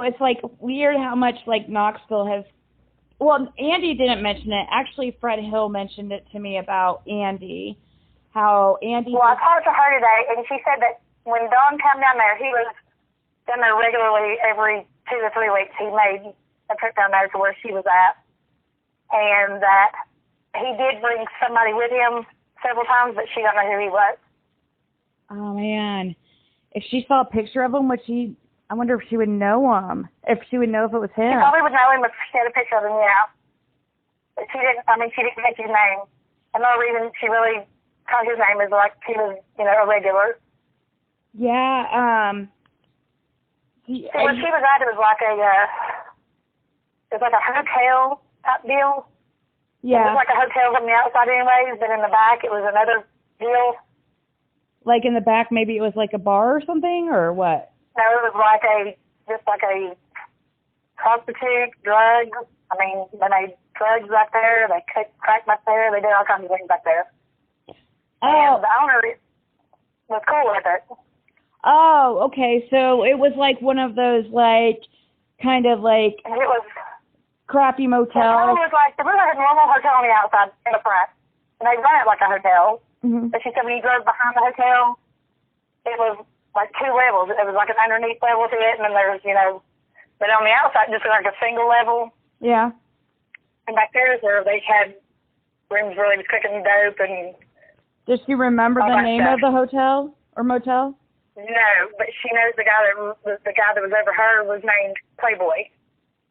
it's like weird how much like Knoxville has. Well, Andy didn't mention it. Actually, Fred Hill mentioned it to me about Andy. How Andy. Well, I talked to her today, and she said that when Don came down there, he was down there regularly every 2 to 3 weeks. He made a trip down there to where she was at, and that he did bring somebody with him several times, but she don't know who he was. Oh man, if she saw a picture of him, would she? I wonder if she would know him. If she would know if it was him. She probably would know him if she had a picture of him, yeah. But she didn't. I mean, she didn't make his name. Another reason she really called his name is like he was, you know, a regular. Yeah. So when she was at, it was like a hotel type deal. Yeah. It was like a hotel from the outside anyways, but in the back it was another deal. Like in the back, maybe it was like a bar or something, or what? No, it was just like a prostitute, drugs. I mean, they made drugs back there, they cut crack back there, they did all kinds of things back there. Oh. And the owner was cool with it. Oh, okay. So it was like one of those, like, kind of like and it was crappy motels. It was like a normal hotel on the outside in the front, and they run it like a hotel. Mm-hmm. But she said when you drove behind the hotel, it was like 2 levels. It was like an underneath level to it, and then there was, you know, but on the outside just like a single level. Yeah. And back there is where they had rooms where they was cooking dope and. Does she remember the name of the hotel or motel? No, but she knows the guy that was over her was named Playboy.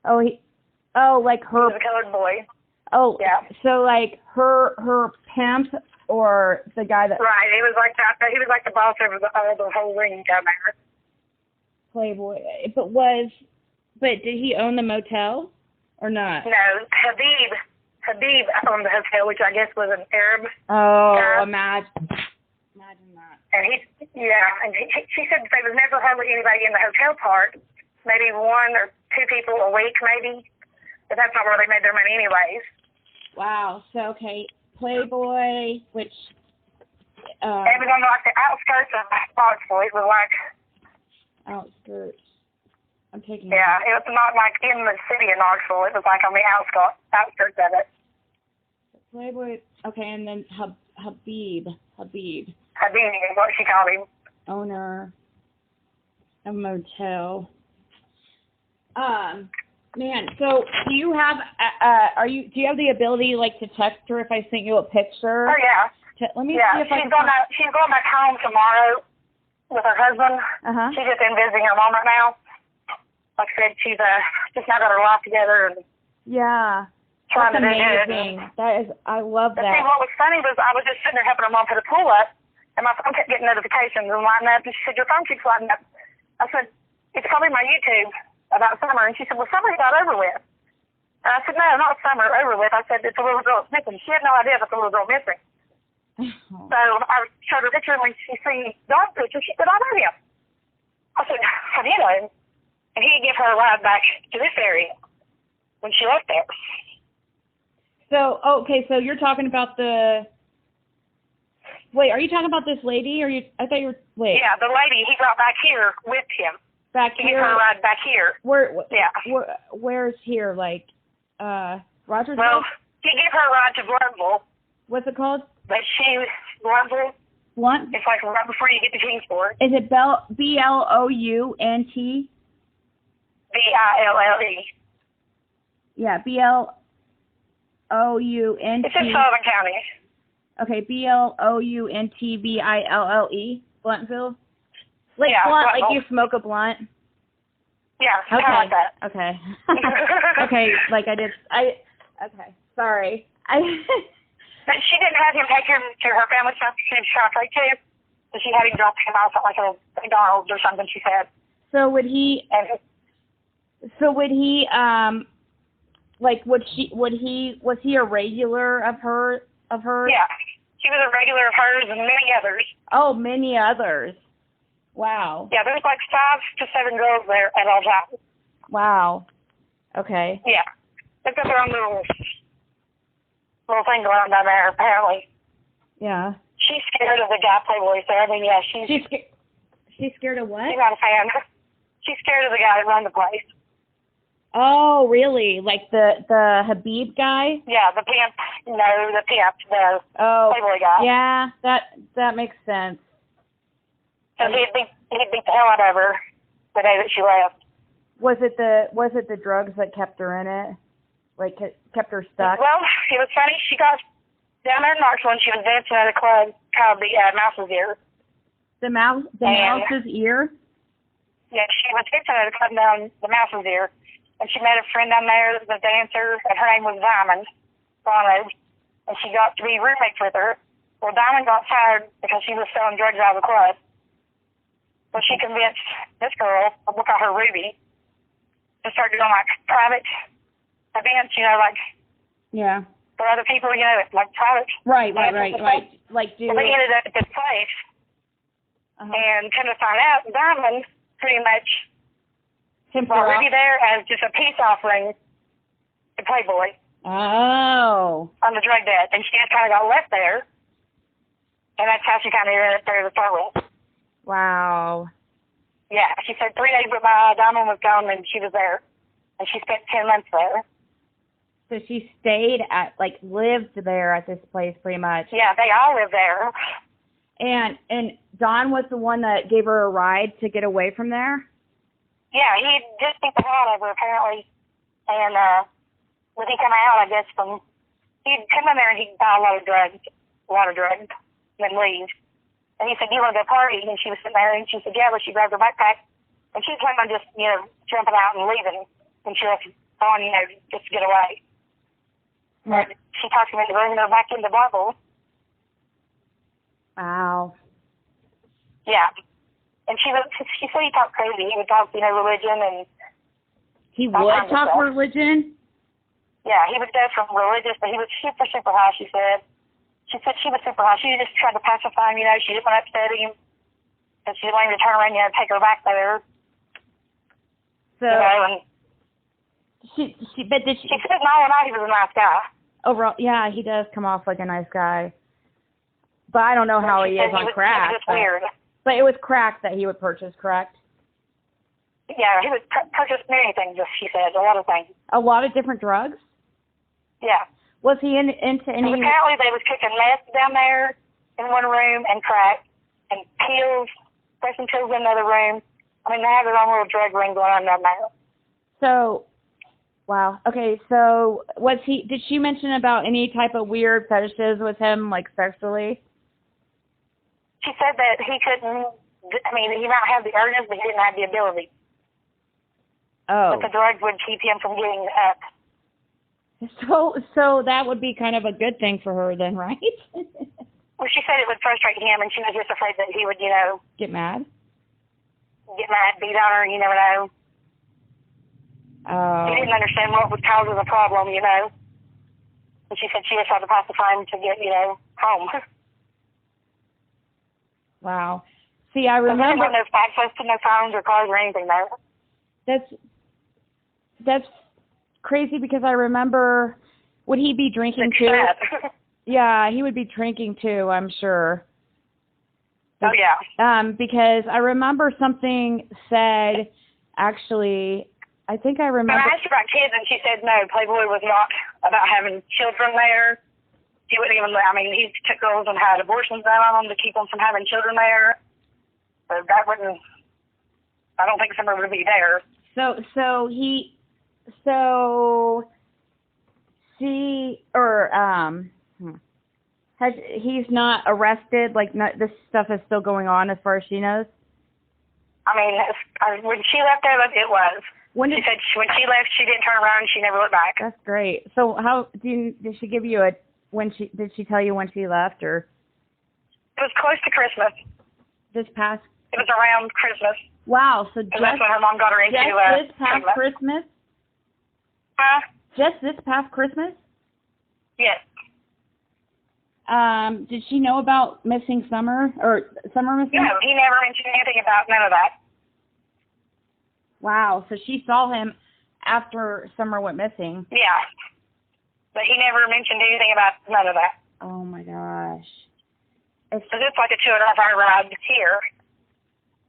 Oh, like her. He was a colored boy. Oh, yeah. So like her pimp or the guy that. Right, he was like that. He was like the boss over the whole ring down there. Playboy, but did he own the motel or not? No, Habib owned the hotel, which I guess was an Arab. Oh, guy. imagine that. And she said that there was never hardly anybody in the hotel part, maybe 1 or 2 people a week maybe, but that's not where they made their money anyways. Wow. So, okay, Playboy, which... it was on like the outskirts of Knoxville. It was like... Outskirts. I'm taking... Yeah, it was not like in the city of Knoxville. It was like on the outskirts of it. Playboy, okay, and then Habib. Habib is what she called him. Owner of motel. Man, so do you have do you have the ability like to text her if I sent you a picture? Oh yeah. Let me see if she's going back home tomorrow with her husband. Uh-huh. She's just been visiting her mom right now. Like I said, she's just now got her life together and That's trying to do amazing. I love that. See, what was funny was I was just sitting there helping her mom put a pool up, and my phone kept getting notifications and lighting up. And she said, "Your phone keeps lighting up." I said, "It's probably my YouTube about summer." And she said, "Well, summer's not over with." And I said, "No, not summer over with." I said, "It's a little girl missing." She had no idea it's a little girl missing. Oh. So I showed her a picture, and when she seen Don's picture, she said, "I know him." I said, "How do you know him?" And he gave her a ride back to this area when she left there. So, okay, so you're talking about wait, are you talking about this lady? I thought you were, wait. Yeah, the lady he brought back here with him. Back he here? He gave her a ride back here. Where's here, like, Rogersville? Well, he gave her a ride to Bluntville. What's it called? But Bluntville. Blunt? It's like right before you get to Kingsport. Is it Blount? Ville. Yeah, Blount. It's in Sullivan County. Okay, BlountVille, Bluntville. Like blunt, like you smoke a blunt. Yeah, kind of like that. Okay. Okay, like I did. Okay, sorry. But she didn't have him take him to her family shop too. So she had him drop him off at like a McDonald's or something. She said. So would he? Like, was he a regular of hers? Yeah, he was a regular of hers and many others. Oh, many others. Wow. Yeah, there's like 5 to 7 girls there at all times. Wow. Okay. Yeah, they've got their own little thing going on down there, apparently. Yeah. She's scared of the guy Playboy, so I mean, yeah, she's scared of what? She's not a fan. She's scared of the guy that runs the place. Oh, really? Like the Habib guy? Yeah, the pimp. No, the pimp, the Playboy guy. Yeah, that makes sense. So he'd beat the hell out of her the day that she left. Was it the drugs that kept her in it? Like kept her stuck? Well, it was funny. She got down there in Knoxville and she was dancing at a club called the Mouse's Ear. The Mouse's Ear? Yeah, she was dancing at a club down the Mouse's Ear, and she met a friend down there that was a dancer, and her name was Diamond Bono, and she got to be roommates with her. Well, Diamond got tired because she was selling drugs out of the club. So she convinced this girl, we'll call her Ruby, to start doing like private events, like for other people, like private. Right. Like do. Well, they ended up at this place, and come to find out, Diamond pretty much brought Ruby there as just a peace offering to Playboy. Oh. On the drug debt, and she just kind of got left there, and that's how she kind of ended up there to start with. Wow. Yeah, she said 3 days went by, Diamond was gone, and she was there. And she spent 10 months there. So she stayed lived there at this place pretty much. Yeah, they all lived there. And Don was the one that gave her a ride to get away from there? Yeah, he just beat the hell out of her, apparently. And when he come out, I guess, he'd come in there and he'd buy a lot of drugs, and then leave. And he said, "Do you want to go party?" And she was sitting there, and she said, "Yeah," but she grabbed her backpack, and she was planning on just, jumping out and leaving. And she left on, just to get away. But she talked him into bringing her back into Marble. Wow. Yeah. And she said he talked crazy. He would talk, religion and... He would talk religion? Yeah, he would go from religious, but he was super, super high, she said. She said she was super high. She just tried to pacify him, she didn't want to upset him. And she didn't want him to turn around, take her back there. So, and she said no, he was a nice guy. Overall, yeah, he does come off like a nice guy. But I don't know how he is on crack. It was weird. But it was crack that he would purchase, correct? Yeah, he would purchase many things, she said, a lot of things. A lot of different drugs? Yeah. Was he into any... Apparently they was cooking meth down there in one room and crack and pills, pressing pills in another room. I mean, they have their own little drug ring going on down there. So, wow. Okay, so did she mention about any type of weird fetishes with him, like sexually? She said that he couldn't, he might have the urges, but he didn't have the ability. Oh. But the drugs would keep him from getting up. So that would be kind of a good thing for her then, right? Well, she said it would frustrate him, and she was just afraid that he would, get mad? Get mad, beat on her, you never know. Oh. He didn't understand what was causing the problem, And she said she just had to pacify him to get, home. Wow. See, I remember... There was no access to no phones or cars or anything there. That's crazy because I remember, would he be drinking too? Yeah, he would be drinking too, I'm sure. Oh, yeah. Because I remember something said, actually, I think I remember. I asked her about kids, and she said no, Playboy was not about having children there. He wouldn't even, he took girls and had abortions done on them to keep them from having children there. But that wouldn't, I don't think somebody would be there. He's not arrested, this stuff is still going on as far as she knows? When she left there, it was. She said when she left, she didn't turn around and she never looked back. That's great. So did she give you did she tell you when she left, or? It was close to Christmas. It was around Christmas. Wow, so that's when her mom got her into this past Christmas? Huh? Just this past Christmas? Yes. Did she know about missing summer missing? No, he never mentioned anything about none of that. Wow, so she saw him after Summer went missing. Yeah. But he never mentioned anything about none of that. Oh my gosh. So it's like a 2.5-hour ride here.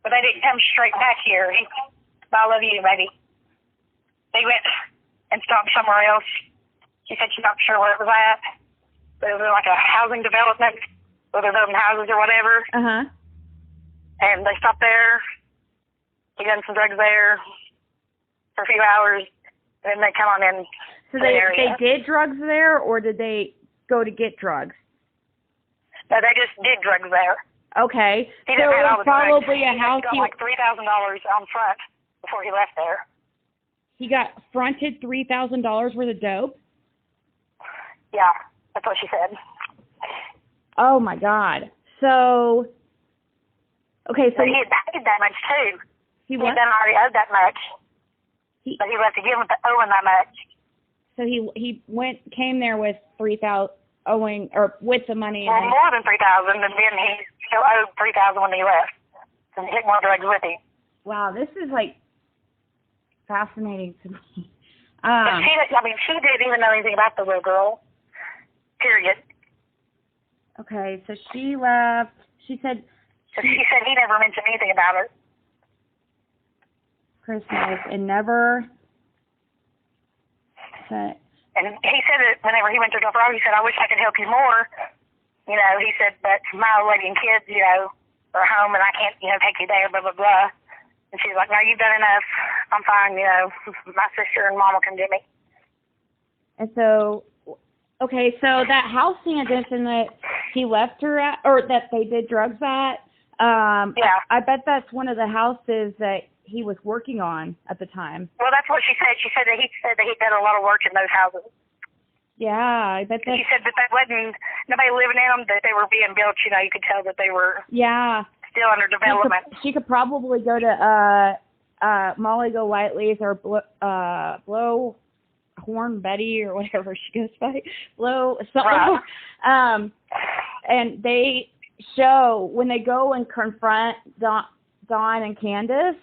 But they didn't come straight back here. I love you, baby. They went stopped somewhere else. She said she's not sure where it was at. But it was like a housing development where they're building houses or whatever. Uh-huh. And they stopped there. He done some drugs there for a few hours. And then they come on in. So they did drugs there, or did they go to get drugs? No, they just did drugs there. Okay. He so didn't it have all was the drugs. probably a house. He got like $3,000 on front before he left there. He got fronted $3,000 worth of dope? Yeah, that's what she said. Oh, my God. So, okay, so... But he had paid that much, too. He done already owed that much. But he left to give him owing that much. So he came there with $3,000 owing, or with the money. Well, more than $3,000, and then he still owed $3,000 when he left. And he took more drugs with him. Wow, this is like fascinating to me. She didn't even know anything about the little girl. Period. Okay, so she left. She said he never mentioned anything about it. Christmas and never said. And he said that whenever he went to Gulf Road, he said, I wish I could help you more. You know, he said, but my old lady and kids, you know, are home and I can't, you know, take you there, blah, blah, blah. And she's like, no, you've done enough. I'm fine, you know. My sister and mama can do me. And so, okay, so that housing addition that he left her at, or that they did drugs at, yeah. I bet that's one of the houses that he was working on at the time. Well, that's what she said. She said that he'd done a lot of work in those houses. Yeah, I bet that. She said that they wasn't nobody living in them, that they were being built. You know, you could tell that they were still under development. She could probably go to Molly Golightly's or Blow Horn Betty or whatever she goes by. Blow something. Right. And they show when they go and confront Dawn and Candace.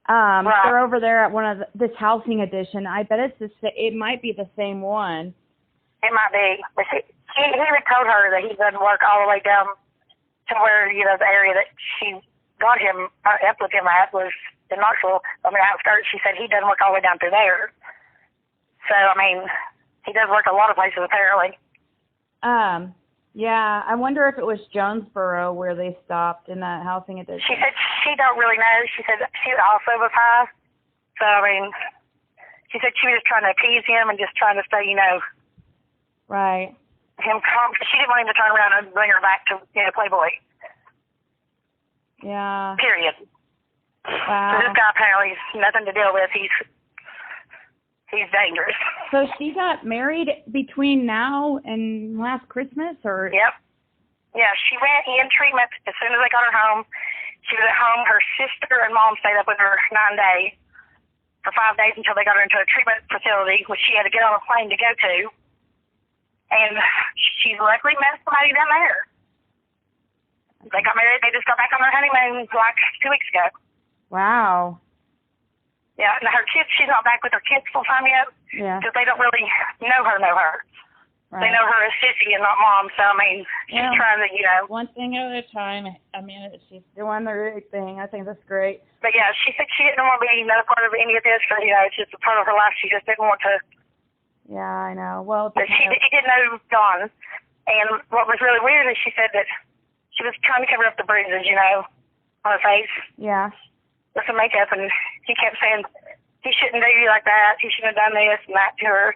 Right. They're over there at one of this housing edition. I bet it might be the same one. It might be. But he had told her that he doesn't work all the way down to where, you know, the area that she got him up with him at was in Knoxville, on the outskirts. She said he doesn't work all the way down through there. So, I mean, he does work a lot of places apparently. Yeah, I wonder if it was Jonesboro where they stopped in that housing edition. She said she don't really know. She said she also was high. So, I mean, she said she was just trying to appease him and just trying to stay, you know. Right. Him calm. She didn't want him to turn around and bring her back to, you know, Playboy. Yeah. Period. Wow. So this guy apparently is nothing to deal with. He's dangerous. So she got married between now and last Christmas, or? Yep. Yeah, she went in treatment as soon as they got her home. She was at home. Her sister and mom stayed up with her 9 days, for 5 days until they got her into a treatment facility, which she had to get on a plane to go to. And she luckily met somebody down there. They got married. They just got back on their honeymoon like 2 weeks ago. Wow. Yeah, and her kids, she's not back with her kids full time yet. Yeah. Because they don't really know her. Right. They know her as Sissy and not Mom, so, I mean, she's trying to, you know. One thing at a time. I mean, she's doing the right thing. I think that's great. But, yeah, she said she didn't want to be no part of any of this, because, you know, it's just a part of her life. She just didn't want to. Yeah, I know. Well, but she didn't know Dawn. And what was really weird is she said that she was trying to cover up the bruises, you know, on her face. Yeah. With some makeup, and he kept saying, he shouldn't do you like that. He shouldn't have done this and that to her.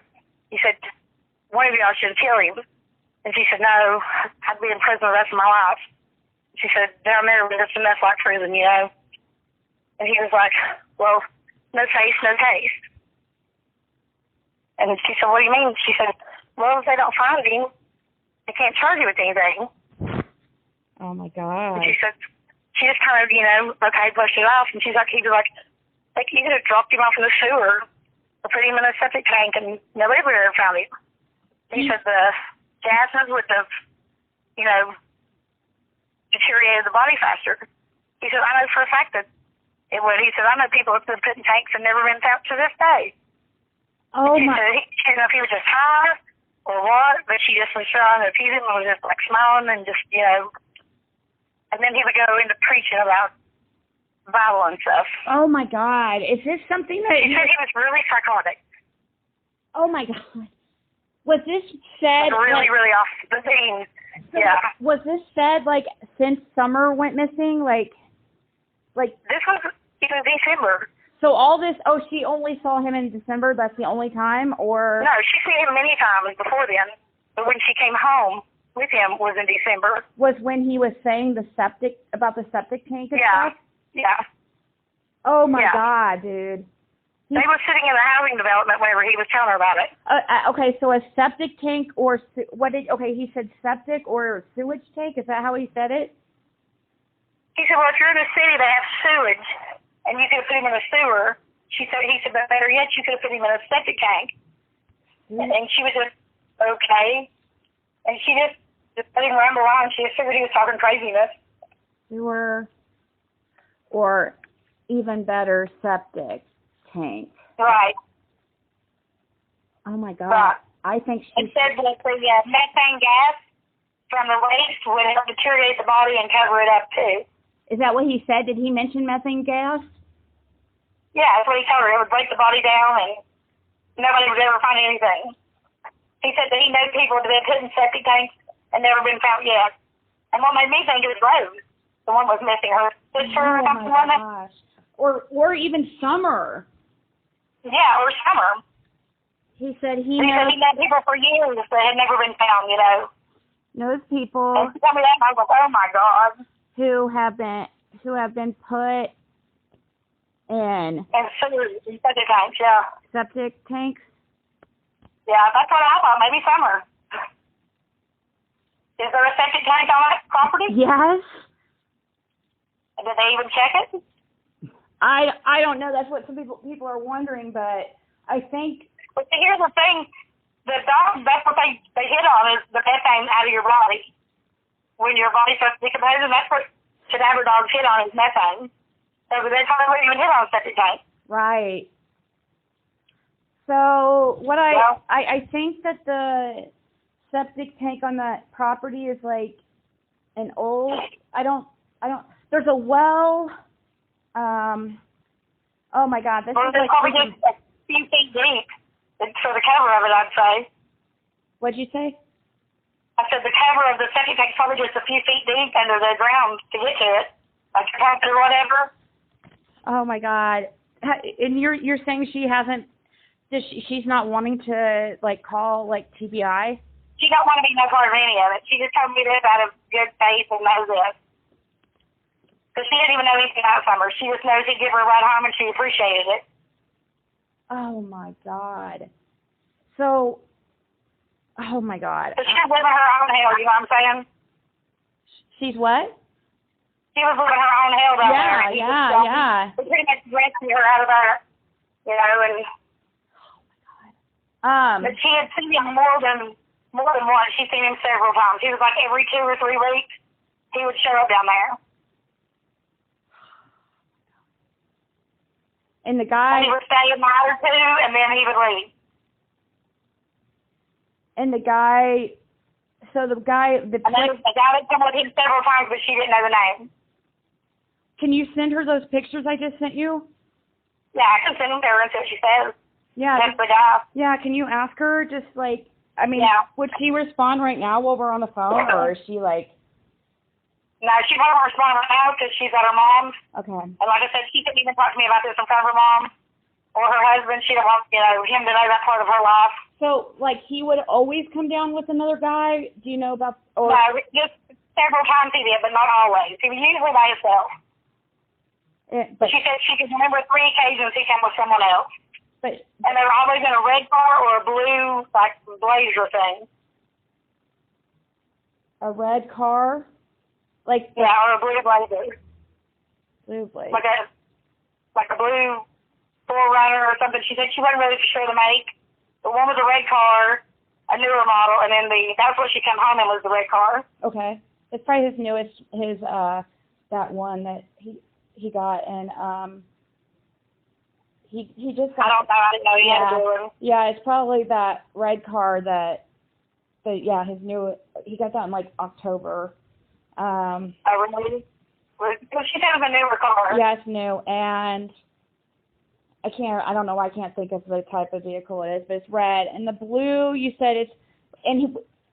He said, one of y'all should kill him. And she said, no, I'd be in prison the rest of my life. She said, down there, we're just a mess like prison, you know. And he was like, well, no taste, no taste. And she said, what do you mean? She said, well, if they don't find him, they can't charge you with anything. Oh, my God. And she said, she just kind of, you know, okay, brushed it off. And she's like, he was like you could have dropped him off in the sewer or put him in a septic tank and nobody would have found him. He said the gases would have, you know, deteriorated the body faster. He said, I know for a fact that it would. He said, I know people have been put in tanks and never been found to this day. Oh, she said, she didn't know if he was just high or what, but she just was trying to appease him and was just like smiling and just, you know. And then he would go into preaching about Bible and stuff. Oh, my God. Is this something that... He said he was really psychotic. Oh my God. Was this said? Really, really off the thing. So Yeah. Was this said like since Summer went missing? Like. This was in December. So all this. Oh, she only saw him in December. That's the only time, or? No, she seen him many times before then. But when she came home with him was in December. Was when he was saying about the septic tank and Yeah. stuff? Yeah. Oh my Yeah. God, dude. They were sitting in the housing development whenever he was telling her about it. Okay, so a septic tank or okay, he said septic or sewage tank. Is that how he said it? He said, well, if you're in a city that has sewage and you could have put him in a sewer, he said, but better yet, you could have put him in a septic tank. And she was just, okay. And she just let him ramble on. She just figured he was talking craziness. Sewer or even better, septic tank. Right. Oh my God. Right. I think she said that the methane gas from the waste would help deteriorate the body and cover it up too. Is that what he said? Did he mention methane gas? Yeah, that's what he told her. It would break the body down and nobody would ever find anything. He said that he knows people that have been put in septic tanks and never been found yet. And what made me think it was Rose. The one was missing her sister or something like that. Gosh. Or even Summer. Yeah, or Summer. He said he said he knows people for years that had never been found, you know. Knows people And he told me that and I was like, oh my God. who have been put in And sewers and septic tanks, yeah. septic tanks. Yeah, that's what I thought. Maybe Summer. Is there a septic tank on that property? Yes. Did they even check it? I don't know. That's what some people are wondering, but I think. But see, here's the thing: the dogs. That's what they hit on is the methane out of your body. When your body starts decomposing, that's what cadaver dogs hit on is methane. So they probably wouldn't even hit on a septic tank. Right. So what I think that the septic tank on that property is like an old. I don't. There's a well. Oh my God, this is like probably just a few feet deep for the cover of it, I'd say. What'd you say? I said the cover of the septic tank is probably just a few feet deep under the ground to get to it, like a pump or whatever. Oh my God, and you're saying she hasn't? She's not wanting to like call like TBI? She don't want to be no part of any of it. She just told me this out of good faith and knows this. Because she didn't even know anything about Summer. She just knows he'd give her a ride home and she appreciated it. Oh my God. So, oh my God. But she was living her own hell, you know what I'm saying? She's what? She was living her own hell down there. Yeah. He pretty much rescued her out of that, you know, and but she had seen him more than once. She's seen him several times. He was like every 2 or 3 weeks, he would show up down there. And the guy. And he would stay a night or 2, and then he would leave. And the guy. So the guy. The guy had come with him several times, but she didn't know the name. Can you send her those pictures I just sent you? Yeah, I can send them to her and see what she says. Yeah. That's the guy. Yeah. Can you ask her just like? I mean, would she respond right now while we're on the phone, or is she like? No, she won't respond right now because she's at her mom's. Okay. And like I said, she couldn't even talk to me about this in front of her mom or her husband. She don't want, you know, him to know that part of her life. So, like, he would always come down with another guy? Do you know about? Or? No, just several times he did, but not always. He was usually by himself. But she said she could remember 3 occasions he came with someone else. But and they were always in a red car or a blue, like, Blazer thing. A red car? Like yeah, or a blue Blazer. Blue Blazer. Like a blue 4Runner or something. She said she wasn't really sure the make. The one was a red car, a newer model, and then that's what she came home in was the red car. Okay. It's probably his newest, that one that he got, and he just got. I don't know. I didn't know he had a blue one. Yeah, it's probably that red car his new. He got that in like October. Really? Well, she said it was a newer car. Yeah, it's new, and I don't know why I can't think of the type of vehicle it is, but it's red. And the blue, you said it's, and he,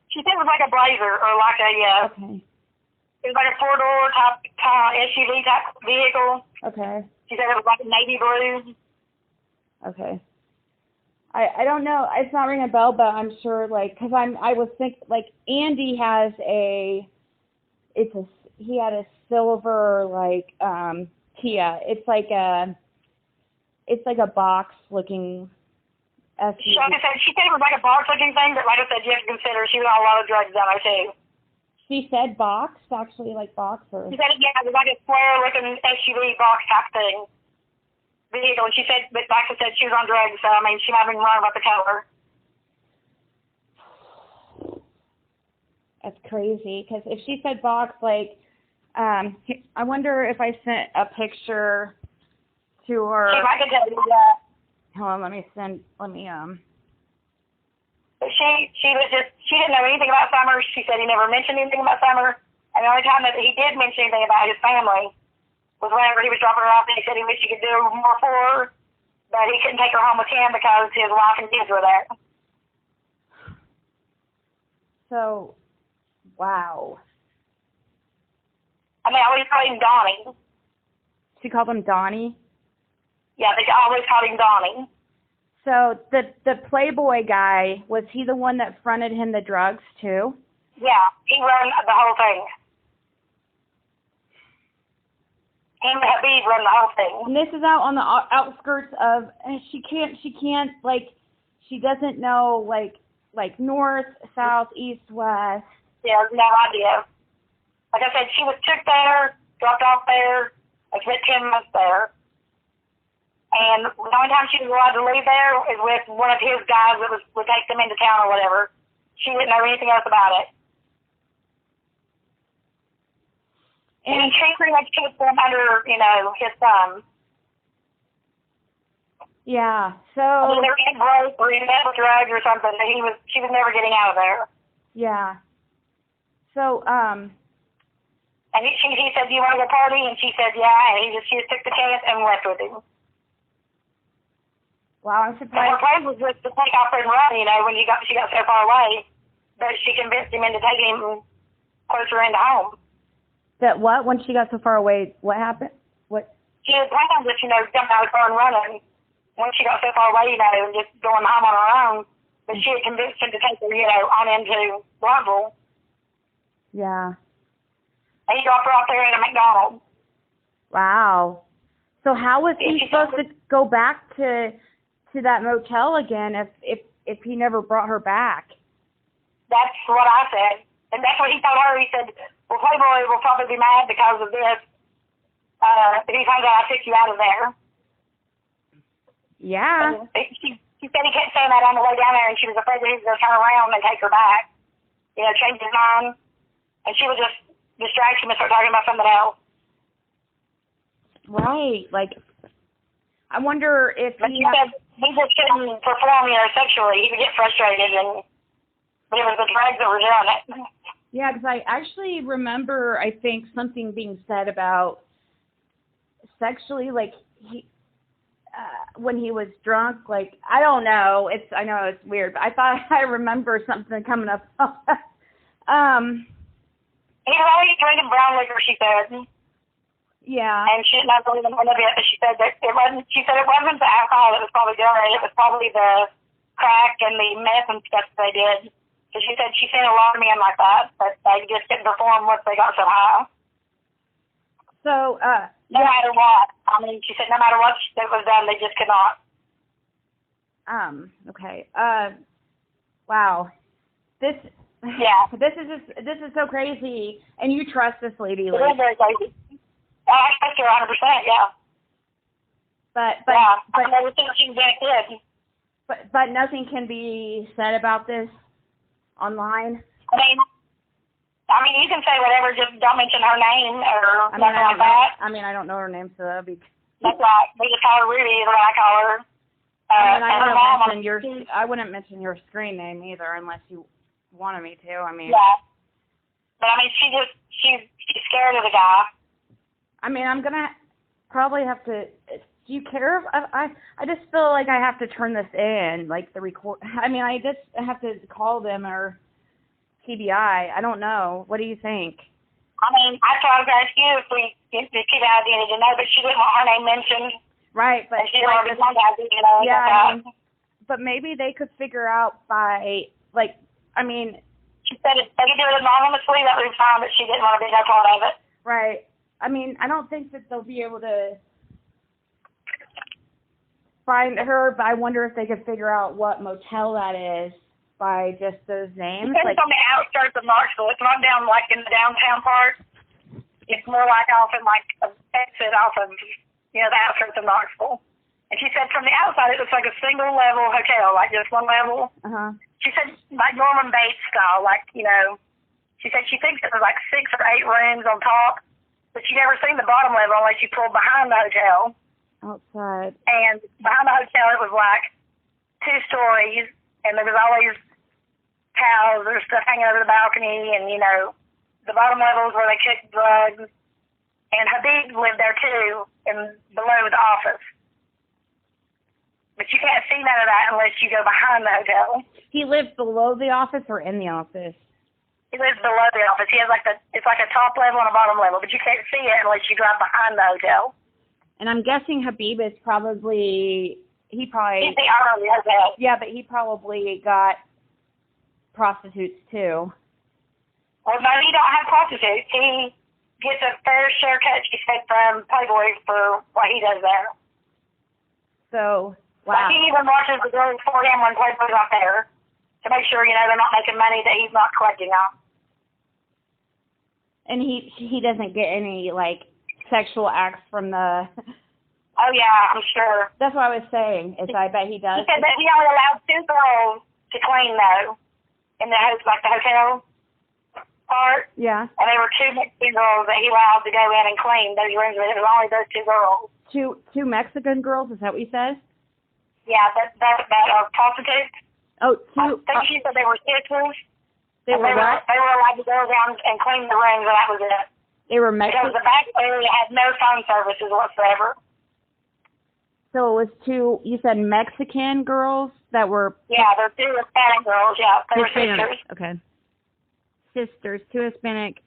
she said it was like a Blazer or like a, okay. It was like a 4-door type SUV type vehicle. Okay. She said it was like a navy blue. Okay. I don't know. It's not ringing a bell, but I'm sure, like, because I was thinking, like, Andy has he had a silver, like, Kia. It's like a box-looking SUV. She said it was like a box-looking thing, but like I said, you have to consider she was on a lot of drugs down there, too. She said box, actually, like box, or? She said, yeah, it was like a square-looking SUV box type thing. Vehicle, and she said, but like I said, she was on drugs, so I mean, she might have been wrong about the color. That's crazy, because if she said box, like, I wonder if I sent a picture to her. She might have told you that. Hold on, let me. But she didn't know anything about Summer. She said he never mentioned anything about Summer, and the only time that he did mention anything about his family was whenever he was dropping her off, and he said he wished he could do more for her, but he couldn't take her home with him because his wife and kids were there. So, wow. I mean, I always called him Donnie. She called him Donnie? Yeah, they always called him Donnie. So, the Playboy guy, was he the one that fronted him the drugs, too? Yeah, he ran the whole thing. Him and Habib run the whole thing. And this is out on the outskirts of, she can't, like, she doesn't know, like north, south, east, west. Yeah, no idea. Like I said, she was took there, dropped off there, I spent 10 months there. And the only time she was allowed to leave there is with one of his guys that would take them into town or whatever. She didn't know anything else about it. And he pretty much took them under, his thumb. Yeah, so. I mean, they were in broke or in with drugs or something. She was never getting out of there. Yeah. So, And he said, "Do you want to go party?" And she said, "Yeah." And she just took the chance and left with him. Wow, I'm And surprised. her plan was just to take off and run, when she got so far away. But she convinced him into taking him closer into home. That what? When she got so far away, what happened? What? She had planned just, jumping out of the car and running. Once she got so far away, and just going home on her own. But she had convinced him to take her, on into Knoxville. Yeah. And he dropped her off there at a McDonald's. Wow. So how was he supposed to go back to that motel again if he never brought her back? That's what I said. And that's what he told her. He said, "Well, Playboy will probably be mad because of this. If he finds out I took you out of there." Yeah. And she said he kept saying that on the way down there, and she was afraid that he was going to turn around and take her back. Change his mind. And she would just distract him and start talking about something else. Right. Like, I wonder if But she said he just couldn't perform, sexually. He would get frustrated, but it was the drugs that were doing it. Yeah, because I actually remember, I think, something being said about sexually, like, when he was drunk, like, I don't know. I know it's weird, but I thought I remember something coming up. He was always drinking brown liquor, she said. Yeah. And she did not believe in one of it, but she said that it wasn't the alcohol that was probably doing it. It was probably the crack and the meth and stuff that they did. So she said she's seen a lot of men like that, but they just didn't perform once they got so high. So, no matter what. I mean, she said no matter what that was done, they just could not. Okay. Wow. This is so crazy. And you trust this lady, It is very crazy. I trust her 100%, yeah. But I never think she was a kid. But nothing can be said about this online. I mean, you can say whatever, just don't mention her name or nothing like that. I don't know her name, so that'd be. That's right. We just call her Ruby, is what I call her. I wouldn't mention your screen name either, unless you wanted me to. Yeah. But she's scared of the guy. I'm gonna probably have to Do you care if I just feel like I have to turn this in, like the record. I mean, I just have to call them or TBI. I don't know. What do you think? I mean, I tried to ask you if TBI needed to know, but she didn't want her name mentioned. Right, but and she didn't want to be contacted, you know. Yeah, I mean, but maybe they could figure out by, like, I mean. She said if they could do it anonymously, that would be fine, but she didn't want to be no part of it. Right. I mean, I don't think that they'll be able to find her, but I wonder if they could figure out what motel that is by just those names. It's like, on the outskirts of Knoxville. It's not down, like, in the downtown part. It's more like off in, like, a exit off of, you know, the outskirts of Knoxville. And she said from the outside it looks like a single-level hotel, like just one level. Uh-huh. She said, like Norman Bates style, like, you know, she said she thinks it was like 6 or 8 rooms on top, but she never seen the bottom level unless you pulled behind the hotel. Outside. And behind the hotel it was like 2 stories, and there was always towels or stuff hanging over the balcony, and, you know, the bottom level is where they cooked drugs. And Habib lived there too, and below the office. But you can't see none of that unless you go behind the hotel. He lives below the office or in the office? He lives below the office. He has it's like a top level and a bottom level, but you can't see it unless you drive behind the hotel. And I'm guessing Habib is probably, He's the owner of the hotel. Yeah, but he probably got prostitutes too. Well, no, he don't have prostitutes. He gets a fair share cut, she said, from Playboy for what he does there. So, wow. Like, he even watches the girls for him when Playboy's not there to make sure, you know, they're not making money that he's not collecting on. And he doesn't get any, like, sexual acts from the... Oh, yeah, I'm sure. That's what I was saying, is I bet he does. He said that he only allowed 2 girls to clean, though, in the hotel part. Yeah. And there were 2 Mexican girls that he allowed to go in and clean those rooms, but it was only those 2 girls. Two Mexican girls, is that what you said? Yeah, that are prostitutes. Oh, I think she said they were sisters. They were what? They were allowed to go down and clean the rooms, and that was it. They were Mexican? Because the back area had no phone services whatsoever. So it was 2, you said Mexican girls that were... Yeah, they're 2 Hispanic girls, yeah. They were sisters. Okay. Sisters, 2 Hispanic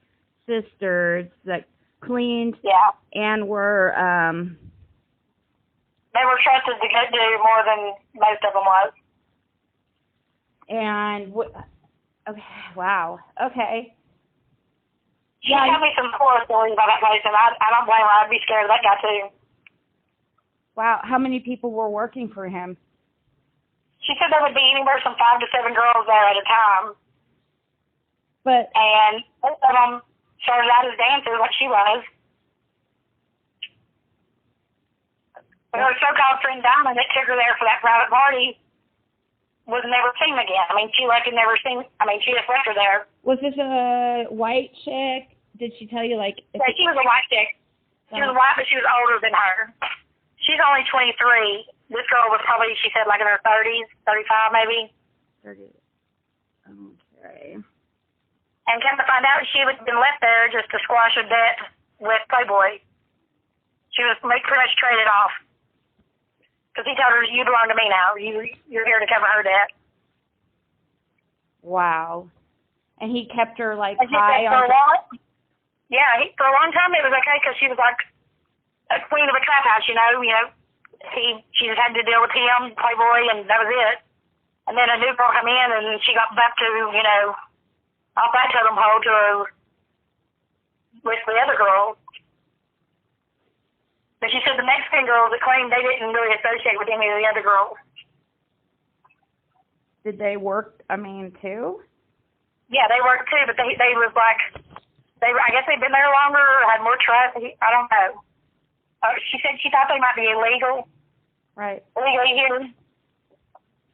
sisters that cleaned and were... They were trusted to go do more than most of them was. And, okay, wow, okay. She told me some horror stories about that place, and I don't blame her. I'd be scared of that guy, too. Wow, how many people were working for him? She said there would be anywhere from 5 to 7 girls there at a time. And most of them started out as dancers like she was. But her so-called friend Diamond that took her there for that private party was never seen again. I mean, she left and never seen, she just left her there. Was this a white chick? Did she tell you, like... Yeah, she was a white chick. She was white, but she was older than her. She's only 23. This girl was probably, she said, like in her 30s, 35 maybe. 30. Okay. And come to find out, she had been left there just to squash a debt with Playboy. She was pretty much traded off. Because he told her, you belong to me now. You're here to cover her debt. Wow. And he kept her, like, and high on... for a long time it was okay because she was like a queen of a trap house, you know. She just had to deal with him, Playboy, and that was it. And then a new girl come in, and she got back to, you know, off that totem pole to with the other girl. But she said the Mexican girls that claimed they didn't really associate with any of the other girls. Did they work, too? Yeah, they worked too, but they was like, I guess they'd been there longer or had more trust. I don't know. She said she thought they might be illegal. Right. Illegally here.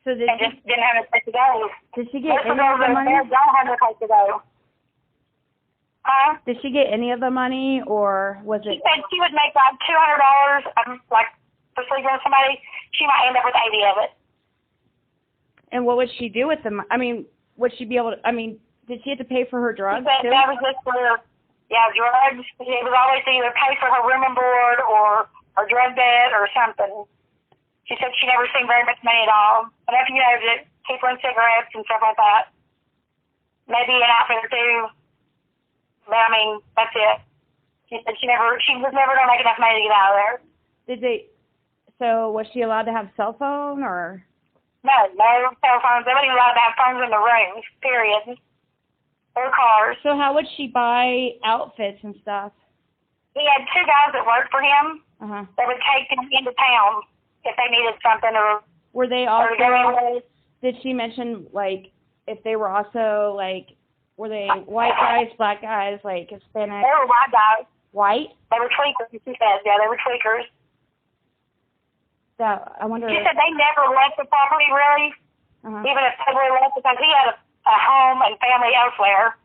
So and just didn't have a place to go. Did she get any of the money? Don't have a place to go. Huh? Did she get any of the money, or was it? She said she would make like $200, like for sleeping with somebody. She might end up with 80 of it. And what would she do with them? Would she be able to? Did she have to pay for her drugs? She said that was just for drugs. It was always either pay for her room and board or or drug debt or something. She said she never seen very much money at all. Enough, to keep her in cigarettes and stuff like that. Maybe an outfit or two. But I mean, that's it. She said she was never going to make enough money to get out of there. So was she allowed to have cell phone or? No cell phones. They weren't even allowed to have phones in the rooms, period. Or cars. So how would she buy outfits and stuff? He had 2 guys that worked for him that would take him into town if they needed something or were they also, did she mention, like, if they were also, like, were they white guys, black guys, like Hispanic? They were white guys. White? They were tweakers, she said. Yeah, they were tweakers. I wonder. She said they never left the property, really, even if Playboy left, because he had a home and family elsewhere.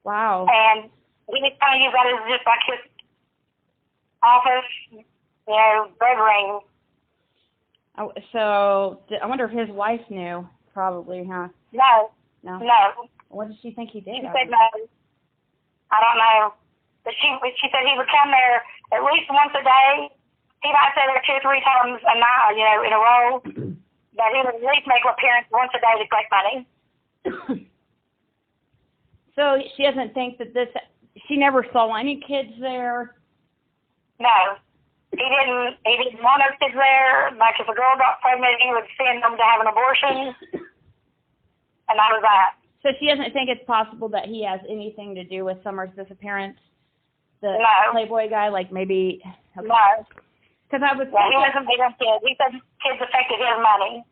Wow. And he was kind of use that as just like his office, bed ring. So I wonder if his wife knew. Probably, huh? No. What did she think he did? She said no. I don't know. But she said he would come there at least once a day. He might stay there 2 or 3 times a night, in a row. But he would at least make an appearance once a day to collect money. So she doesn't think that she never saw any kids there? No. He didn't want no kids there. Like if a girl got pregnant, he would send them to have an abortion. And that was that. So she doesn't think it's possible that he has anything to do with Summer's disappearance? The Playboy guy, like maybe... Okay. No. Because I was he wasn't big on kids. He said kids affected his money.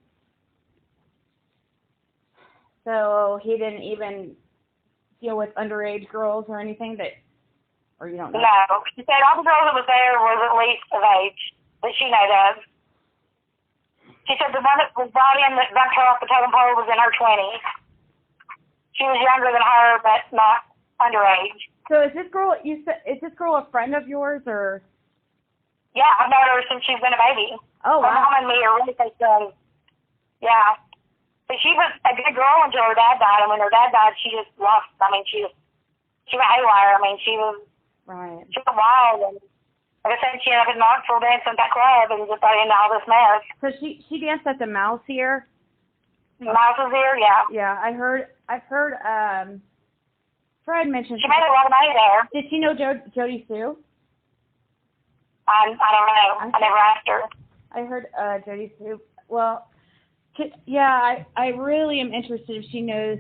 So he didn't even deal with underage girls or anything or you don't know? No. She said all the girls that was there was at least of age that she knew of. She said the one that was brought in that bumped her off the totem pole was in her 20s. She was younger than her, but not underage. So is this girl a friend of yours or? Yeah, I've known her since she's been a baby. Oh, wow. Her mom and me are really close friends. Yeah. But she was a good girl until her dad died. And when her dad died, she just lost. She went haywire. She was wild. And like I said, she ended up in Knoxville dancing at that club and just got into all this mess. So she danced at the Mouse here? Mouse was here, yeah. Yeah, I've heard, Fred mentioned. She made a lot of money there. Did she know Jody Sue? I don't know. I never asked her. I heard Jody Sue. Well, yeah, I really am interested if she knows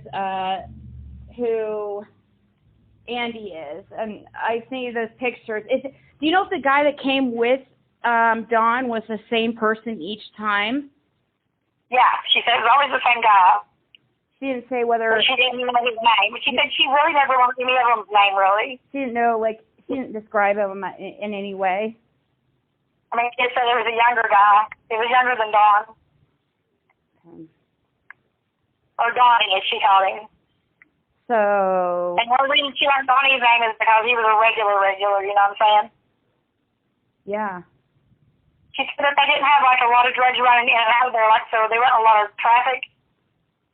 who Andy is. And I see those pictures. Do you know if the guy that came with Dawn was the same person each time? Yeah, she said it was always the same guy. She didn't say whether... But she didn't know his name. But she said she really never learned any of them's name, really. She didn't know, she didn't describe him in any way. She said there was a younger guy. He was younger than Dawn. Okay. Or Donnie, as she called him. So... And one reason she learned Donnie's name is because he was a regular, you know what I'm saying? Yeah. She said that they didn't have, a lot of drugs running in and out of there, so there wasn't a lot of traffic,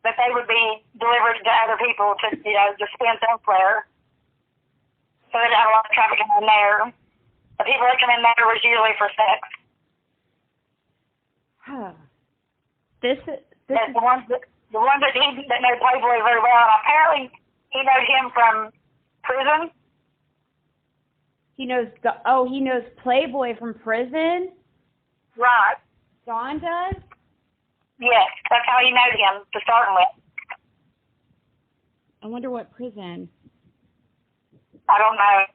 that they would be delivered to other people to, dispense elsewhere. So they didn't have a lot of traffic in there. The people that come in there was usually for sex. The ones that know Playboy very well, and apparently he knows him from prison. He knows Playboy from prison? Right. Dawn does? Yes, that's how he knows him to start with. I wonder what prison. I don't know.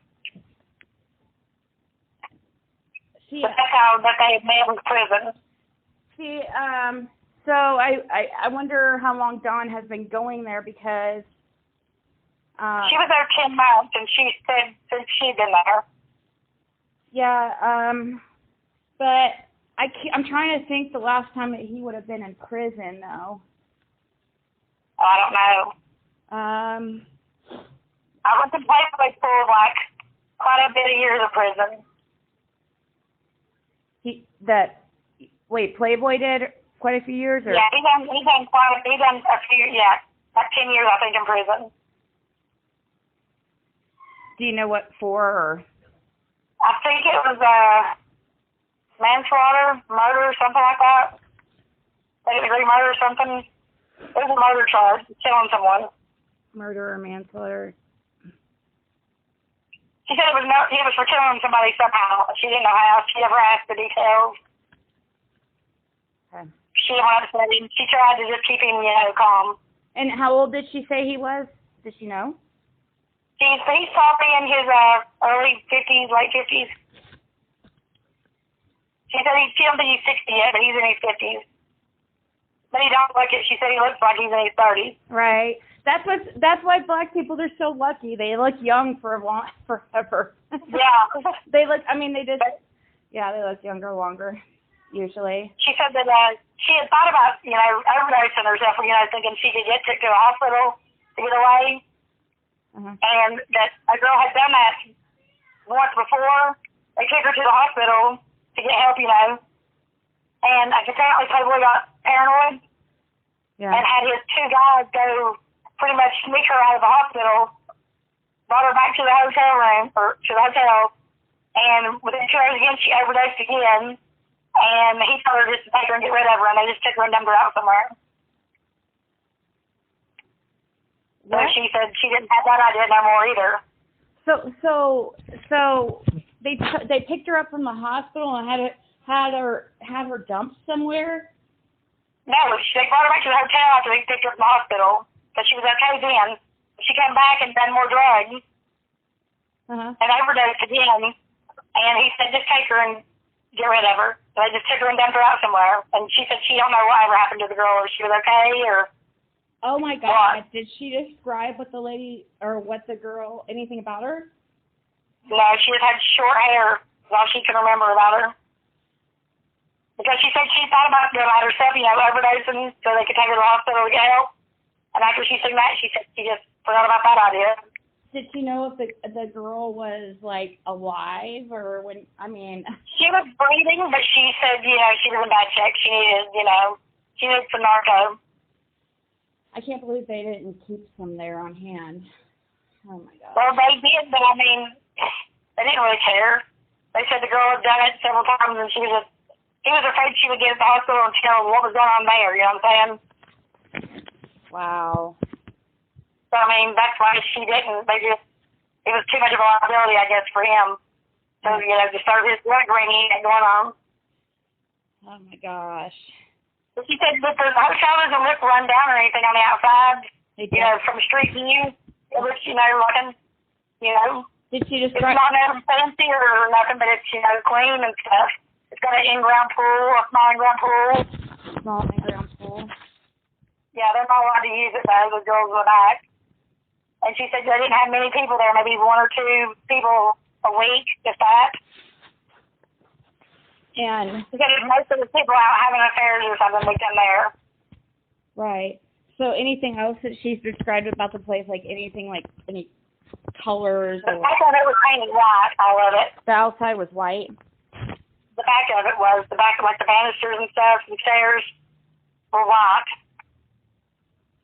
See, but that's how they had met in prison. See, so I wonder how long Dawn has been going there because... she was there 10 months, and she said since she'd been there. Yeah, but I'm trying to think the last time that he would have been in prison, though. I don't know. I went to Playboy for quite a bit of years of prison. Playboy did quite a few years, or? Yeah, he done a few, like 10 years, I think, in prison. Do you know what for, or? I think it was manslaughter, murder, something like that. Second-degree murder or something. It was a murder charge, killing someone. Murder or manslaughter. She said he was for killing somebody somehow. She didn't know how. She never asked the details. Okay. She didn't want to say him. She tried to just keep him, calm. And how old did she say he was? Did she know? He's probably in his early 50s, late 50s. She said she don't think he's 60 yet, but he's in his 50s. But he don't look it. She said he looks like he's in his 30s. Right. That's why black people are so lucky. They look young forever. Yeah. They look. I mean, they look younger longer, usually. She said that she had thought about overdosing herself, thinking she could get to the hospital to get away, and that a girl had done that once before. They took her to the hospital to get help, and apparently Playboy got paranoid and had his two guys go pretty much sneak her out of the hospital, brought her back to the hotel room, or to the hotel, and within 2 hours again, she overdosed again, and he told her just to take her and get rid of her, and they just took her and dumped her out somewhere. So she said she didn't have that idea no more either. So they picked her up from the hospital and had her dumped somewhere? No, they brought her back to the hotel after they picked her up from the hospital. But she was okay then. She came back and done more drugs and overdosed again. And he said, just take her and get rid of her. So they just took her and dumped her out somewhere. And she said she don't know whatever happened to the girl, or she was okay, or... Oh, my God. What? Did she describe what the lady, or what the girl, anything about her? No, she just had short hair. That's all she can remember about her. Because she said she thought about doing that herself, overdosing, so they could take her to the hospital to get help. And after she seen that, she said she just forgot about that idea. Did she know if the girl was, alive, or when, She was breathing, but she said, she was in bad shape. She needed some narco. I can't believe they didn't keep some there on hand. Oh, my God. Well, they did, but, they didn't really care. They said the girl had done it several times, and he was afraid she would get to the hospital and tell what was going on there, you know what I'm saying? Wow. So, that's why she didn't. It was too much of a liability, I guess, for him. So, to start his drug ring he had going on. Oh, my gosh. But she said that the hotel doesn't look run down or anything on the outside. From street view. It looks, looking, Did she describe... It's not nothing fancy or nothing, but it's, clean and stuff. It's got an in-ground pool, a small in-ground pool. Small in-ground pool. Yeah, they're not allowed to use it, though. The girls were back. And she said they didn't have many people there, maybe 1 or 2 people a week, if that. And because most of the people out having affairs or something we come there. Right. So anything else that she's described about the place, anything, any colors? The back of it was painted white, all of it. The outside was white? The back of it was. The back of, the banisters and stuff, and stairs were white.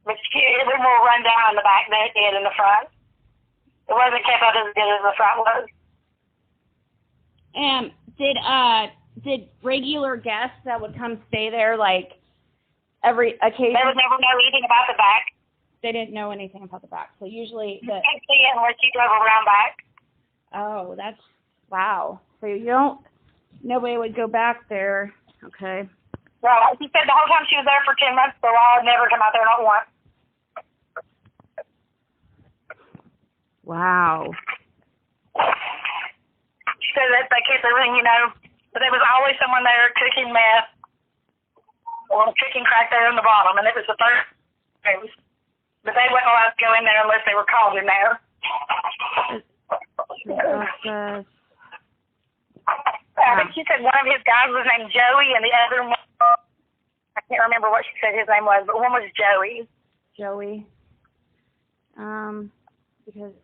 But it was more run down in the back than it did in the front. It wasn't kept up as good as the front was. And did regular guests that would come stay there, every occasion? They would never know anything about the back. They didn't know anything about the back. So usually... You can't see it unless you drove around back. Oh, that's... Wow. So nobody would go back there. Okay. Well, she said the whole time she was there for 10 months, the law had never come out there, not once. Wow. She said that they kept everything, but there was always someone there cooking meth or cooking crack there in the bottom, and it was the first news. But they weren't allowed to go in there unless they were called in there. I think she said one of his guys was named Joey, and the other one, I can't remember what she said his name was, but one was Joey. Joey. Because...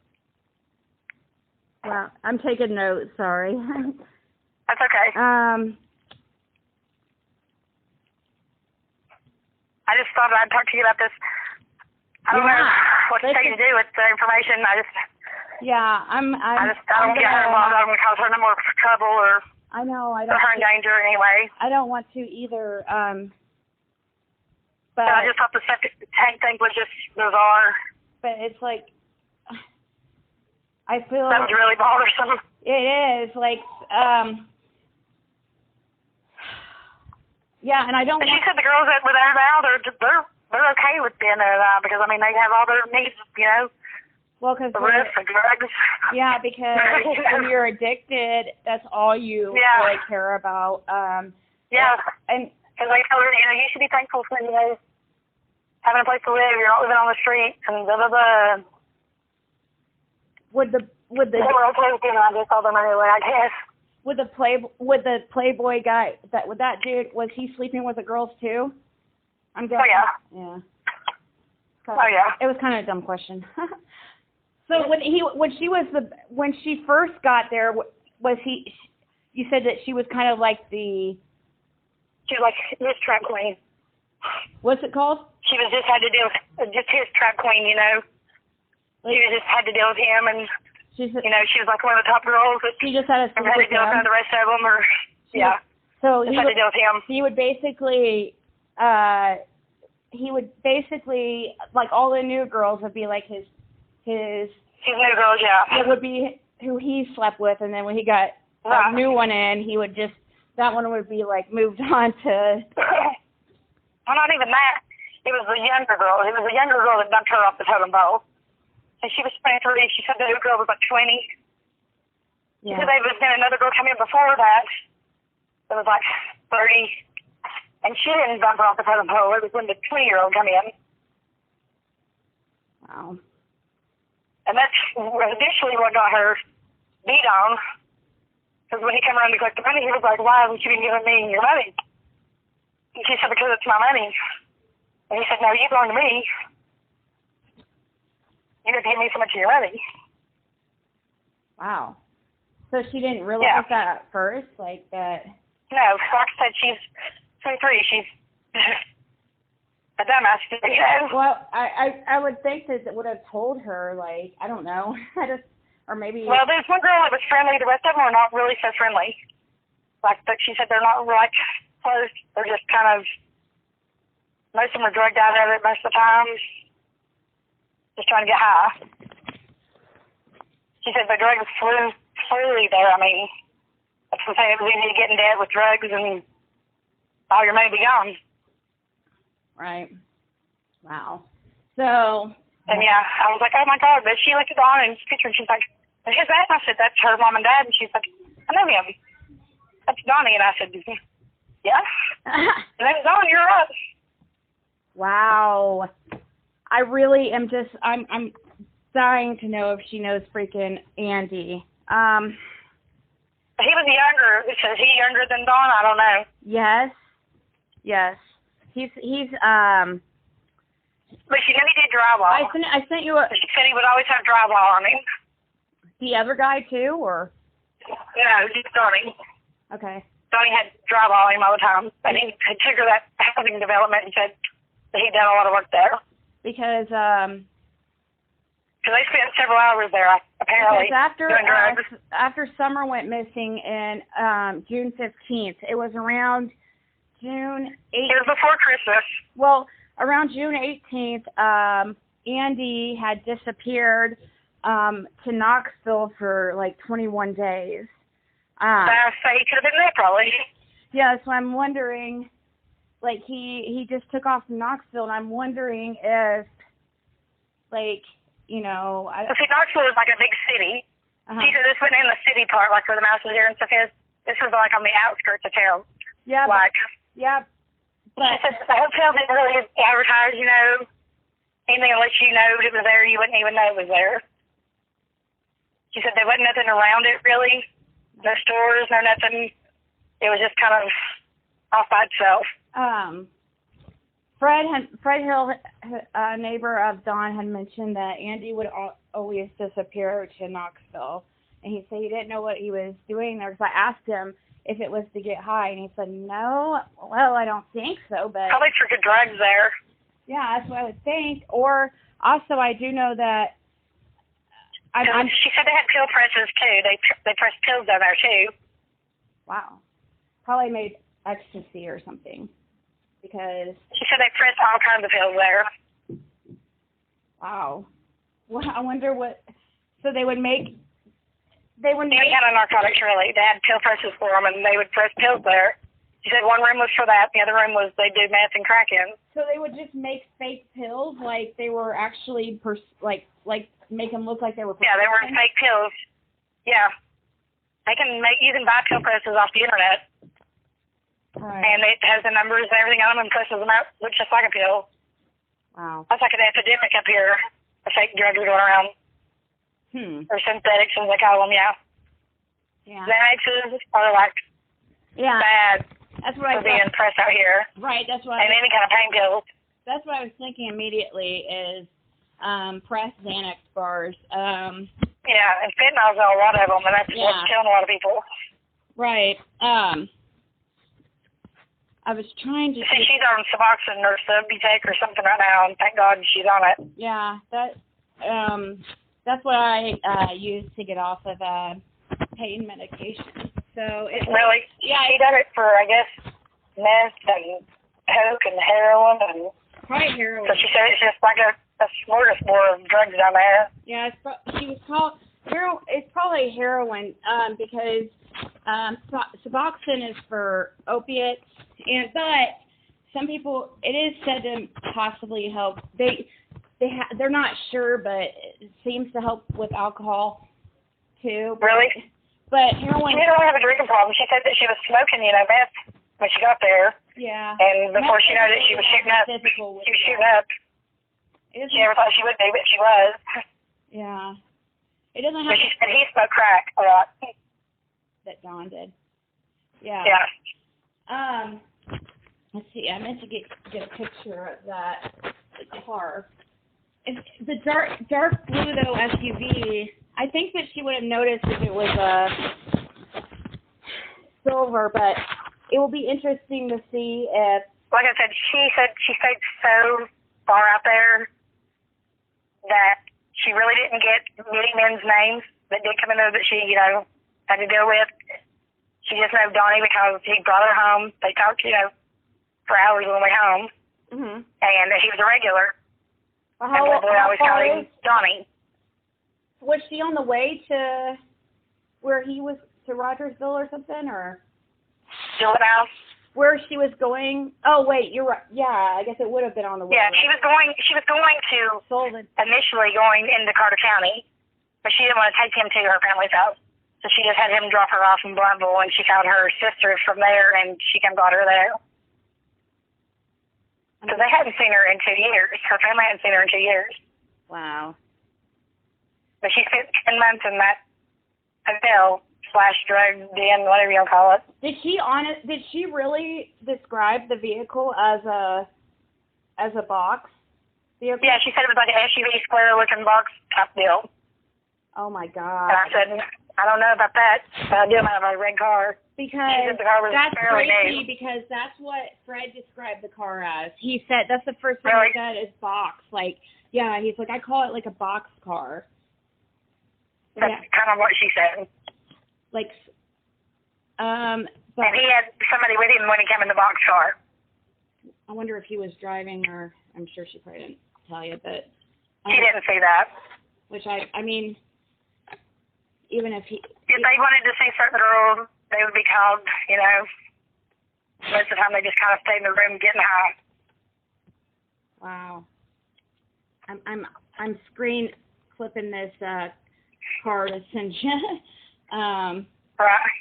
Well, I'm taking notes, sorry. That's okay. I just thought I'd talk to you about this. I don't know what to say to do with the information. Yeah, I don't get her involved. I don't want to cause her no more trouble or I know. I put don't. her in danger anyway. I don't want to either. But I just thought the septic tank thing was just bizarre. But it's like, I feel that was really bothersome. It is like, yeah, and I don't. But she said the girls that were there now, they're okay with being there now because I mean they have all their needs, you know. Well, because the risk of drugs. Yeah, because when you're addicted, that's all you really care about. Yeah. And because they told her, you know, you should be thankful for, you know, having a place to live. You're not living on the street and blah blah blah. Would the they were okay with giving I guess all the money away, I guess. With the Playboy guy, that dude, was he sleeping with the girls too? I'm guessing. Oh yeah. Yeah. So, oh yeah. It was kind of a dumb question. So when she first got there, was he? You said that she was kind of like the. She was like his trap queen. What's it called? She was just had to deal with just his trap queen, you know. She just had to deal with him, and you know, she was like one of the top girls. She just had to deal with the rest of them, or So he had to deal with him. He would basically, like all the new girls would be like his new girls, yeah. It would be who he slept with, and then when he got a new one in, he would just, that one would be like moved on to. Well, not even that. It was the younger girl. It was the younger girl that dumped her off the totem pole. And she was 23. She said the new girl was like 20. Yeah. She said there was another girl come in before that. It was like 30. And she didn't dump her off the totem pole. It was when the 20-year-old come in. Wow. And that's initially what got her beat on. Because when he came around to collect the money, he was like, why haven't you been giving me your money? And she said, because it's my money. And he said, no, you belong to me. You have to give me so much of your money. Wow. So she didn't realize that at first? Like that? No, like I said, she's 23. She's a dumbass. You know? Well, I would think that it would have told her, like, I don't know. Or maybe. Well, there's one girl that was friendly. The rest of them are not really so friendly. Like, but she said they're not like close. They're just kind of, most of them are drugged out of it most of the time. Just trying to get high. She said the drugs flew freely there. I mean, that's what I'm saying. It was easy to get in debt with drugs and all your money be gone. Right. Wow. So. And yeah, I was like, oh my God. But she looked at Dawn and picture and she's like, who's that? And I said, that's her mom and dad. And she's like, I know him. That's Donnie. And I said, yeah. And that's Dawn, you're up. Wow. I really am just, I'm dying to know if she knows freaking Andy. He was younger. Is he younger than Dawn? I don't know. Yes. Yes. He's But she knew he did drywall. I sent you a. She said he would always have drywall on him. The other guy too, or? No, just Donnie. Okay. Donnie had drywall on him all the time. And he took her that housing development and said that he'd done a lot of work there. Because they spent several hours there, apparently, doing drugs. After Summer went missing in June 15th, it was around June 8th. It was before Christmas. Well, around June 18th, Andy had disappeared to Knoxville for like 21 days. So he could have been there, probably. Yeah, so I'm wondering, like, he just took off from Knoxville, and I'm wondering if, like, you know. See, Knoxville is like a big city. She said this wasn't in the city part, like where the mouse is here and stuff is. This was like on the outskirts of town. Yeah. Like. Yeah. But she said the hotel didn't really advertise, you know, anything unless you know it was there, you wouldn't even know it was there. She said there wasn't nothing around it really, no stores, no nothing. It was just kind of off by itself. Fred Hill, a neighbor of Dawn, had mentioned that Andy would always disappear to Knoxville, and he said he didn't know what he was doing there. Because I asked him if it was to get high, and he said, no, well, I don't think so, but... Probably for good drugs there. Yeah, that's what I would think. Or, also, I do know that She said they had pill presses too. They pressed pills down there too. Wow. Probably made ecstasy or something. Because she said they pressed all kinds of pills there. Wow. Well, I wonder what. So they would make. Any kind of narcotics, really. They had pill presses for them, and they would press pills there. She said one room was for that, the other room was they do meth and crack in. So they would just make fake pills, like they were actually like make them look like they were. Yeah, they were fake pills. Yeah, you can buy pill presses off the internet, right. And it has the numbers and everything on them and presses them out, looks just like a pill. Wow, that's like an epidemic up here. The fake drugs are going around. Or synthetics, as they call them. Yeah. Yeah. Xanaxes are like bad. That's what I being pressed out here. Right, that's what. And any kind of pain pills. That's what I was thinking immediately is pressed Xanax bars. Yeah, and fentanyl's a lot of them, and that's what's killing a lot of people. Right. I was trying to. See, she's on Suboxone or Subutex or something right now, and thank God she's on it. Yeah, that's what I use to get off of pain medication. So it really, she did it for, I guess, meth and coke and heroin and. Probably heroin. So she said it's just like a smorgasbord of drugs down there. Yeah, she was called heroin. It's probably heroin because Suboxone is for opiates, but some people it is said to possibly help. They're not sure, but it seems to help with alcohol too. Really? But heroin. She didn't really have a drinking problem. She said that she was smoking, meth when she got there. Yeah. And before she knew it, she was shooting up. She was shooting up. She never thought she would be, but she was. Yeah. It doesn't have. But she said he smoked crack a lot. That Don did. Yeah. Yeah. Let's see. I meant to get a picture of that car. It's the dark blue though SUV. I think that she would have noticed if it was silver, but it will be interesting to see if. Like I said she stayed so far out there that she really didn't get many men's names that did come in there that she, had to deal with. She just knew Donnie because he brought her home. They talked, for hours on the way home. Mm-hmm. And he was a regular. Well, and Playboy always called him Donnie. Was she on the way to where he was, to Rogersville or something, or? Do it now? Where she was going? Oh wait, you're right. Yeah, I guess it would have been on the way. Yeah, she was going to Sullivan. Initially going into Carter County, but she didn't want to take him to her family's house, so she just had him drop her off in Bluntville, and she found her sister from there, and she came got her there. Because they hadn't seen her in 2 years. Her family hadn't seen her in 2 years. Wow. But she spent 10 months in that hotel/drug den, whatever you want to call it. Did she really describe the vehicle as a box vehicle? Yeah, she said it was like an SUV square-looking box type deal. Oh my God. And I said, I don't know about that, but I do have a red car. Because the car was that's fairly crazy. new. Because that's what Fred described the car as. He said that's the first thing Really? he said is box. Like, yeah, he's like, I call it like a box car. That's kind of what she said. Like, but and he had somebody with him when he came in the box car. I wonder if he was driving, or I'm sure she probably didn't tell you, but She didn't see that. Which I mean, even if he. If they wanted to see certain girls, they would be called. Most of the time they just kind of stayed in the room getting high. Wow. I'm screen clipping this car to send you. Right.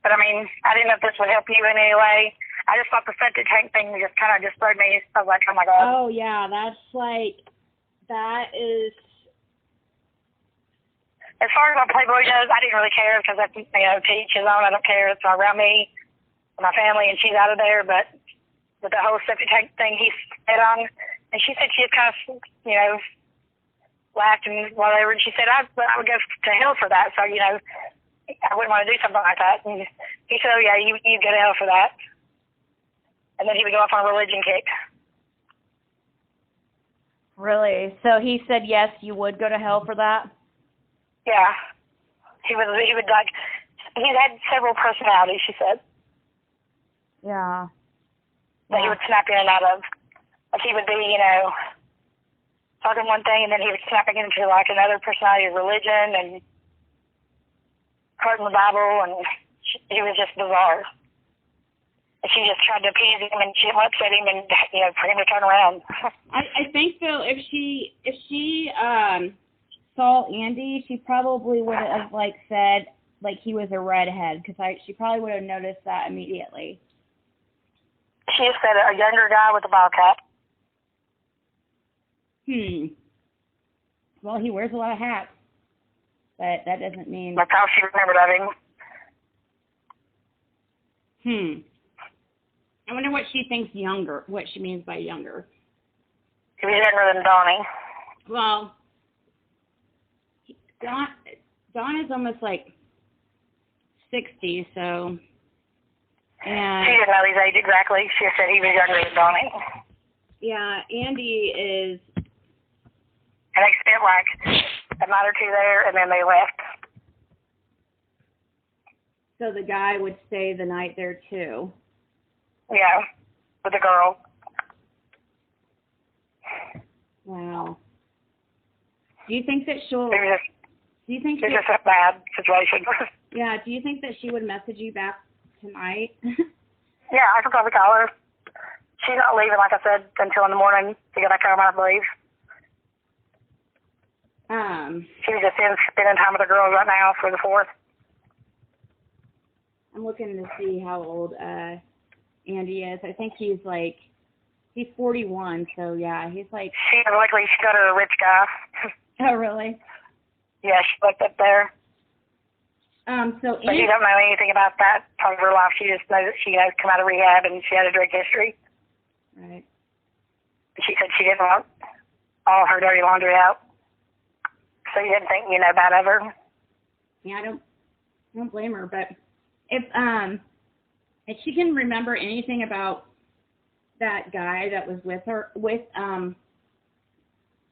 But I mean, I didn't know if this would help you in any way. I just thought the septic tank thing just kind of just throwed me. I was like, oh my God. Oh yeah, that is. As far as my Playboy goes, I didn't really care because that's, to each his own. I don't care. It's around me, my family, and she's out of there. But with the whole septic tank thing, he said on, and she said she had kind of, laughed and whatever. And she said I would go to hell for that. So I wouldn't want to do something like that. And he said, oh yeah, you go to hell for that. And then he would go off on a religion kick. Really? So he said yes, you would go to hell for that? Yeah. He would like, he had several personalities, she said, Yeah. that he would snap in and out of. Like he would be, you know, talking one thing and then he would snap into like another personality of religion and quoting the Bible, and he was just bizarre. And she just tried to appease him and she didn't upset him and, you know, for him to turn around. I think though if she saw Andy, she probably would have like said like he was a redhead, because she probably would have noticed that immediately. She just said a younger guy with a ball cap. Well, he wears a lot of hats, but that doesn't mean. That's how she remembered of him. I wonder what she thinks younger, what she means by younger. He was younger than Donnie. Well, Don is almost like 60, so. And she didn't know his age exactly. She said he was younger than Donnie. Yeah, Andy is. And they spent like a night or two there, and then they left. So the guy would stay the night there too. Yeah, with the girl. Wow. Do you think that she'll? Do you think it's just a bad situation. Yeah. Do you think that she would message you back tonight? Yeah, I could probably call her. She's not leaving, like I said, until in the morning to get back home, I believe. She's just spending time with the girls right now for the 4th. I'm looking to see how old Andy is. I think he's 41, so yeah, he's like. She's likely she got her a rich guy. Oh, really? Yeah, she looked up there. So but she don't know anything about that part of her life. She just knows that she come out of rehab and she had a drug history. Right. She said she didn't want all her dirty laundry out. So you didn't think, bad of her. Yeah, I don't blame her, but if she can remember anything about that guy that was with her, with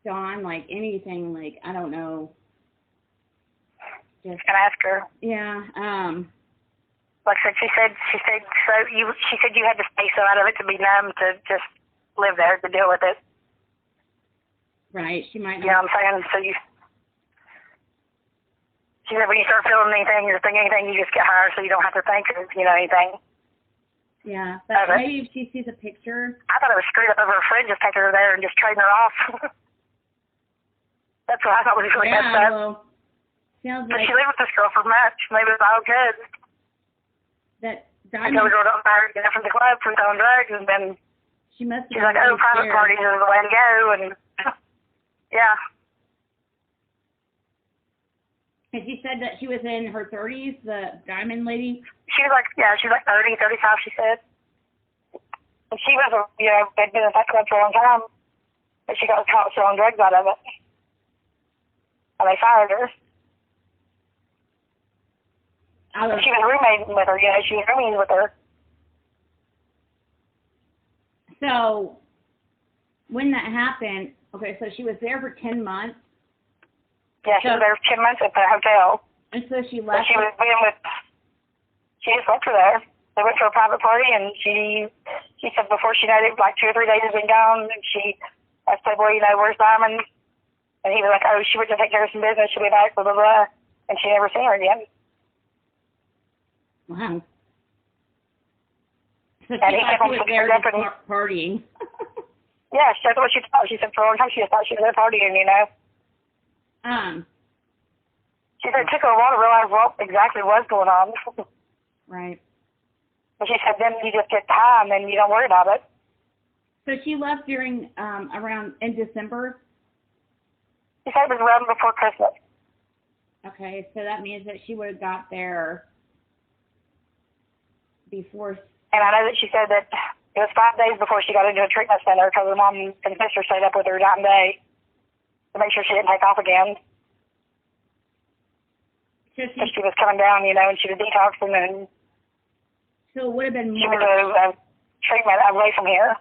Dawn, like anything, like I don't know. Just can ask her. Yeah. Like I said, she said she said you had to stay so out of it to be numb to just live there to deal with it. Right. She might not. You know what I'm saying? She said when you start feeling anything or thinking anything, you just get higher so you don't have to think of, anything. Yeah, but maybe if she sees a picture. I thought it was screwed up of her friend just taking her there and just trading her off. That's what I thought was really messed up. Well, sounds but like she lived with this girl for much. Maybe it was all good. That Until the girl got fired from the club for selling drugs, and then she's like, oh, private parties is the way to go, and yeah. And she said that she was in her 30s, the diamond lady? She was she was 30, 35, she said. And she was, had been in that club for a long time. But she got caught selling drugs out of it. And they fired her. She was roommating with her, she was rooming with her. So, when that happened, okay, so she was there for 10 months. Yeah, she was there for 10 months at the hotel. And so she left. She was being she just left her there. They went to a private party, and she said before she knew it, 2 or 3 days had been gone, and she asked Playboy, where's Diamond? And he was like, oh, she went to take care of some business, she'll be back, blah, blah, blah. And she never seen her again. Wow. So and he kept on there partying. Yeah, that's what she thought. She said for a long time she just thought she was there partying, She said it took her a while to realize what exactly was going on. Right. And she said then you just get high and then you don't worry about it. So she left during around in December? She said it was around before Christmas. Okay, so that means that she would have got there before. And I know that she said that it was 5 days before she got into a treatment center because her mom and sister stayed up with her night and day to make sure she didn't take off again. So she was coming down, and she was detoxing, and so it would have been March. She would do treatment away from here.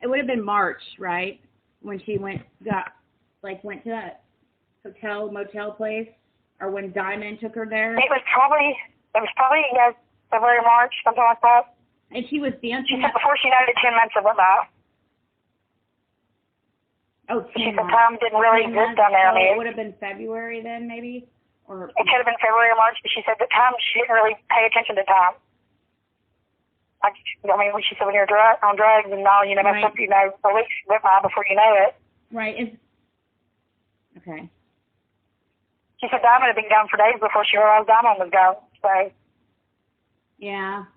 It would have been March, right? when she went to that motel place, or when Diamond took her there? It was probably February, March, something like that. And she was dancing. She said before she knew it, 10 months had went by. Oh, she said time didn't really exist down there. So it would have been February then, maybe? Or it could have been February or March, but she said the time, she didn't really pay attention to time. Like, I mean, when she said when you're on drugs and all, you know, right. a week went by before you know it. Right. Okay. She said Diamond had been gone for days before she realized Diamond was gone. So. Yeah.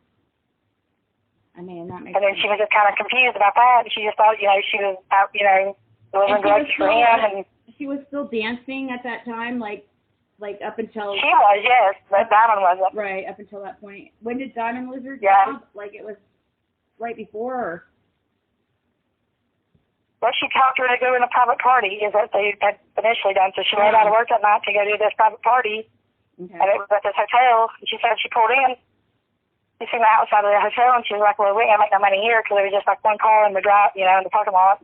I mean, that makes sense. And then she was just kind of confused about that. She just thought, you know, she was out, you know, delivering drugs for him. And she was still dancing at that time, like up until... She was, yes, but Diamond wasn't. Right, up until that point. When did Diamond lose her job? Yeah. Like, it was right before, or... Well, she talked her to go in a private party, is what they had initially done. So she went out of work that night to go to this private party. Okay. And it was at this hotel. And she said she pulled in. She seen the outside of the hotel, and she was like, well, we ain't gonna make no money here, because there was just like one car in the drive, you know, in the parking lot.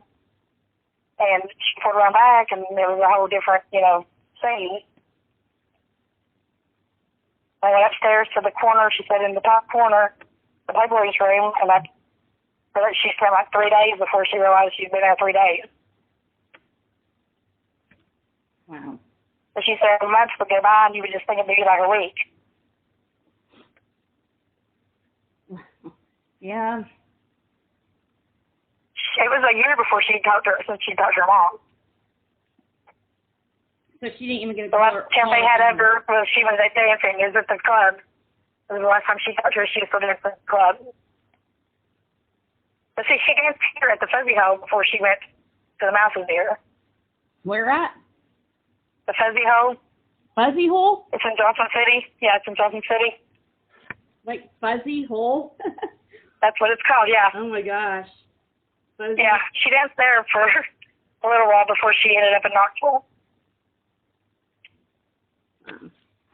And she pulled around back, and there was a whole different, you know, scene. I went upstairs to the corner, she said, in the top corner, the Playboy's room, and she spent like 3 days before she realized she'd been there 3 days. Wow. But she said months would go by, and you would just think it'd be like a week. Yeah. It was a year before she talked to her, since she talked to her mom. So she didn't even get a The last chance they had of her was she was at dancing. It was at the club. It was the last time she talked to her. She was still dancing at the club. But see, she danced here at the Fuzzy Hole before she went to the Mouse's Ear. Where at? The Fuzzy Hole. Fuzzy Hole? It's in Johnson City. Yeah, it's in Johnson City. Like Fuzzy Hole? That's what it's called, yeah. Oh my gosh. Fuzzy. Yeah, she danced there for a little while before she ended up in Knoxville.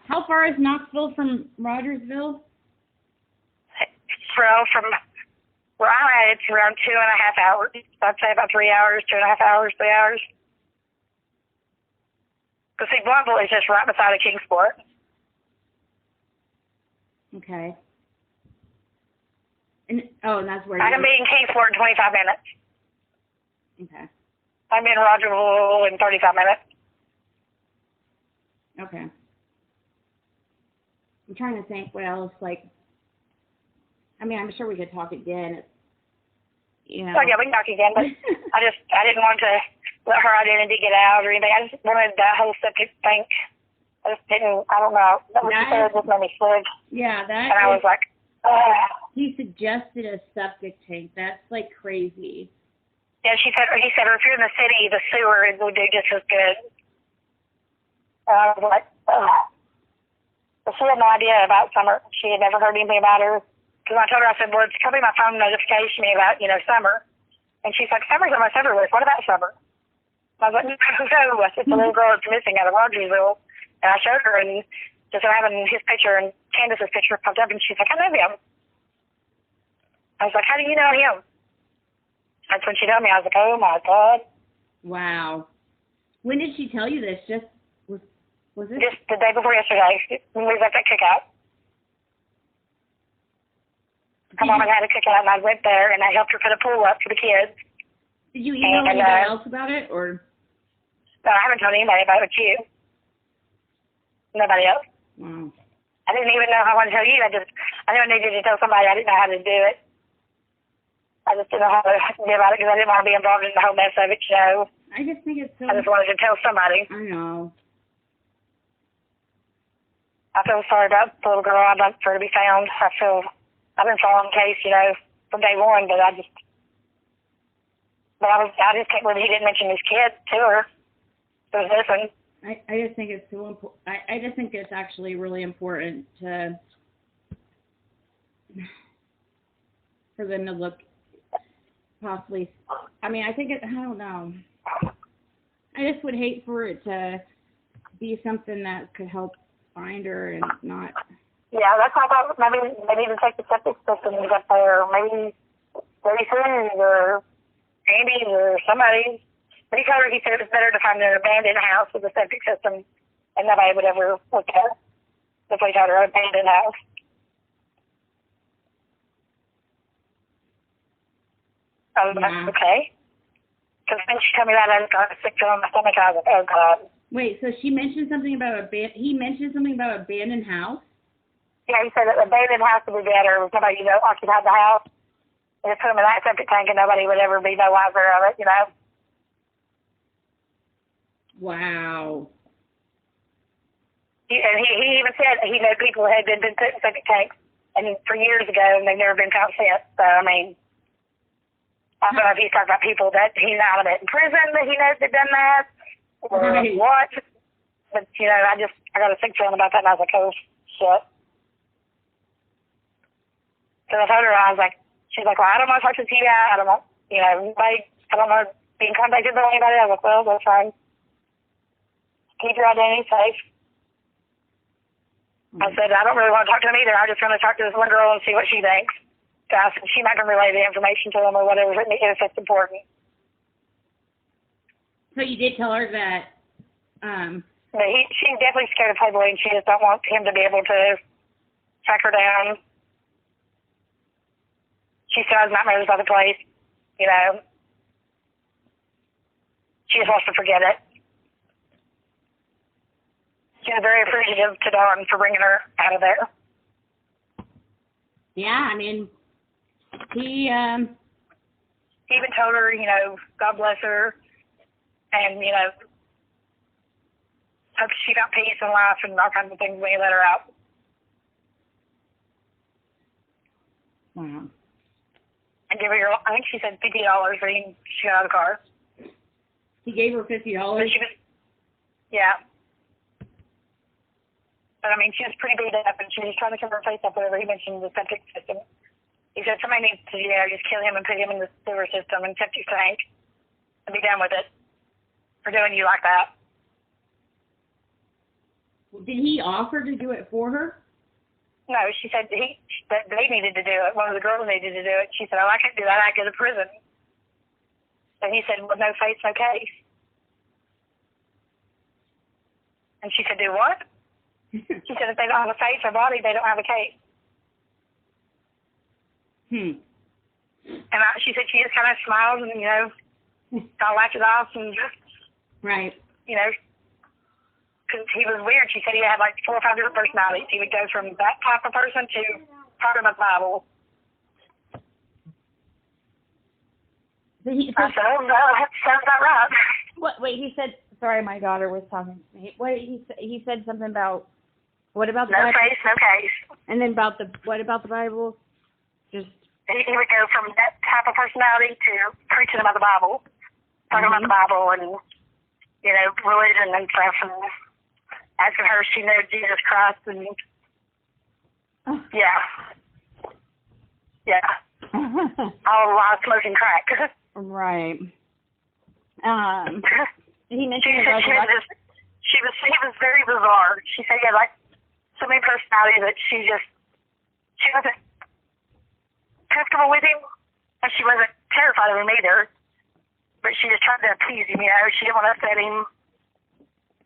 How far is Knoxville from Rogersville? From where I'm at, it's around 2.5 hours. I'd say about 3 hours, 2.5 hours, 3 hours. Because see, Bluntville is just right beside of Kingsport. Okay. And that's where I can be in Kingsport in 25 minutes. Okay. I'm in Rogersville in 35 minutes. Okay. I'm trying to think what else, like, I mean, I'm sure we could talk again, you know. Oh, yeah, we can talk again, but I didn't want to let her identity get out or anything. I just wanted that whole septic thing. I just didn't, I don't know. That what she said just made me sick. Yeah, that. And I was like, ugh. He suggested a septic tank. That's, like, crazy. Yeah, he said, if you're in the city, the sewer would do just as good. And I was like, ugh. But she had no idea about Summer. She had never heard anything about her. Because I told her, I said, well, it's coming my phone notification me about, you know, Summer. And she's like, Summer's almost everywhere. What about Summer? I was like, no. I said, the little girl that's missing out of Rogersville. And I showed her, and just so having his picture and Candace's picture popped up, and she's like, I know him. I was like, how do you know him? That's when she told me. I was like, oh, my God. Wow. When did she tell you this? Was it? Just the day before yesterday, when we was at that cookout. My mom had a cookout, and I went there, and I helped her put a pool up for the kids. Did you email anybody else about it, or? No, I haven't told anybody about it but you. Nobody else. Wow. I didn't even know how I wanted to tell you. I knew I needed to tell somebody. I didn't know how to do it. I just didn't know how to do about it because I didn't want to be involved in the whole mess of it, you know. I just think it's so... I just wanted to tell somebody. I know. I feel sorry about the little girl. I'd like for her to be found. I've been following the case, you know, from day one, but I just can't believe he didn't mention his kid to her. It was missing. I just think it's so important. I just think it's actually really important for them to look possibly. I mean, I don't know. I just would hate for it to be something that could help find her and not. Yeah, that's why I thought maybe they need to take the septic systems up there, maybe Lady Sue's or Andy's or somebody. But he told her, he said it was better to find an abandoned house with a septic system, and nobody would ever look at it. That's what he told her, an abandoned house. Yeah. Okay. Because when she told me that, I just got a sick feeling in my stomach. I was like, oh, God. Wait, so he mentioned something about abandoned house? Yeah, he said that the abandoned house would be better if somebody, occupied the house. And just put them in that septic tank and nobody would ever be no wiser of it, Wow. And he even said he knew people who had been put in septic tanks and for years ago and they've never been found since. So, I mean, I don't know if he's talking about people that he now met in prison that he knows that done that or what. But, I got a sick feeling about that and I was like, oh, shit. So I told her, she's like, well, I don't want to talk to the TV. I don't want, anybody, I don't know, being contacted by anybody. I was like, well, that's fine. Keep your identity safe. I said, I don't really want to talk to him either. I just want to talk to this one girl and see what she thinks. So I said, she might can relay the information to them or whatever if it's important. So you did tell her that, But she's definitely scared of Playboy and she just don't want him to be able to track her down. She still has nightmares about the place, She just wants to forget it. She was very appreciative to Dawn for bringing her out of there. Yeah, I mean, he even told her, God bless her, and, hope she got peace in life and all kinds of things when he let her out. Wow. And give her, I think she said $50 for she got out of the car. He gave her $50? Yeah. But, I mean, she was pretty beat up, and she was trying to cover her face up whenever he mentioned the septic system. He said somebody needs to, just kill him and put him in the sewer system and septic tank and be done with it for doing you like that. Did he offer to do it for her? No, she said that they needed to do it. One of the girls needed to do it. She said, oh, I can't do that. I go to prison. And he said, well, no face, no case. And she said, do what? She said, if they don't have a face or body, they don't have a case. And she said she just kind of smiled and, kind of laughed it off and just, right. Because he was weird. She said he had like 4 or 5 different personalities. He would go from that type of person to talking about the Bible. I said, oh, no, that sounds about right. What? Wait, he said, sorry, my daughter was talking to me. What, he said something about, what about the no Bible? No face, no case. And then what about the Bible? Just. He would go from that type of personality to preaching about the Bible, talking about the Bible and, religion and stuff, and asking her if she knew Jesus Christ, and yeah. All while smoking crack. Right. He mentioned he was very bizarre. She said he had like so many personalities that she wasn't comfortable with him, and she wasn't terrified of him either. But she just tried to appease him, She didn't want to upset him.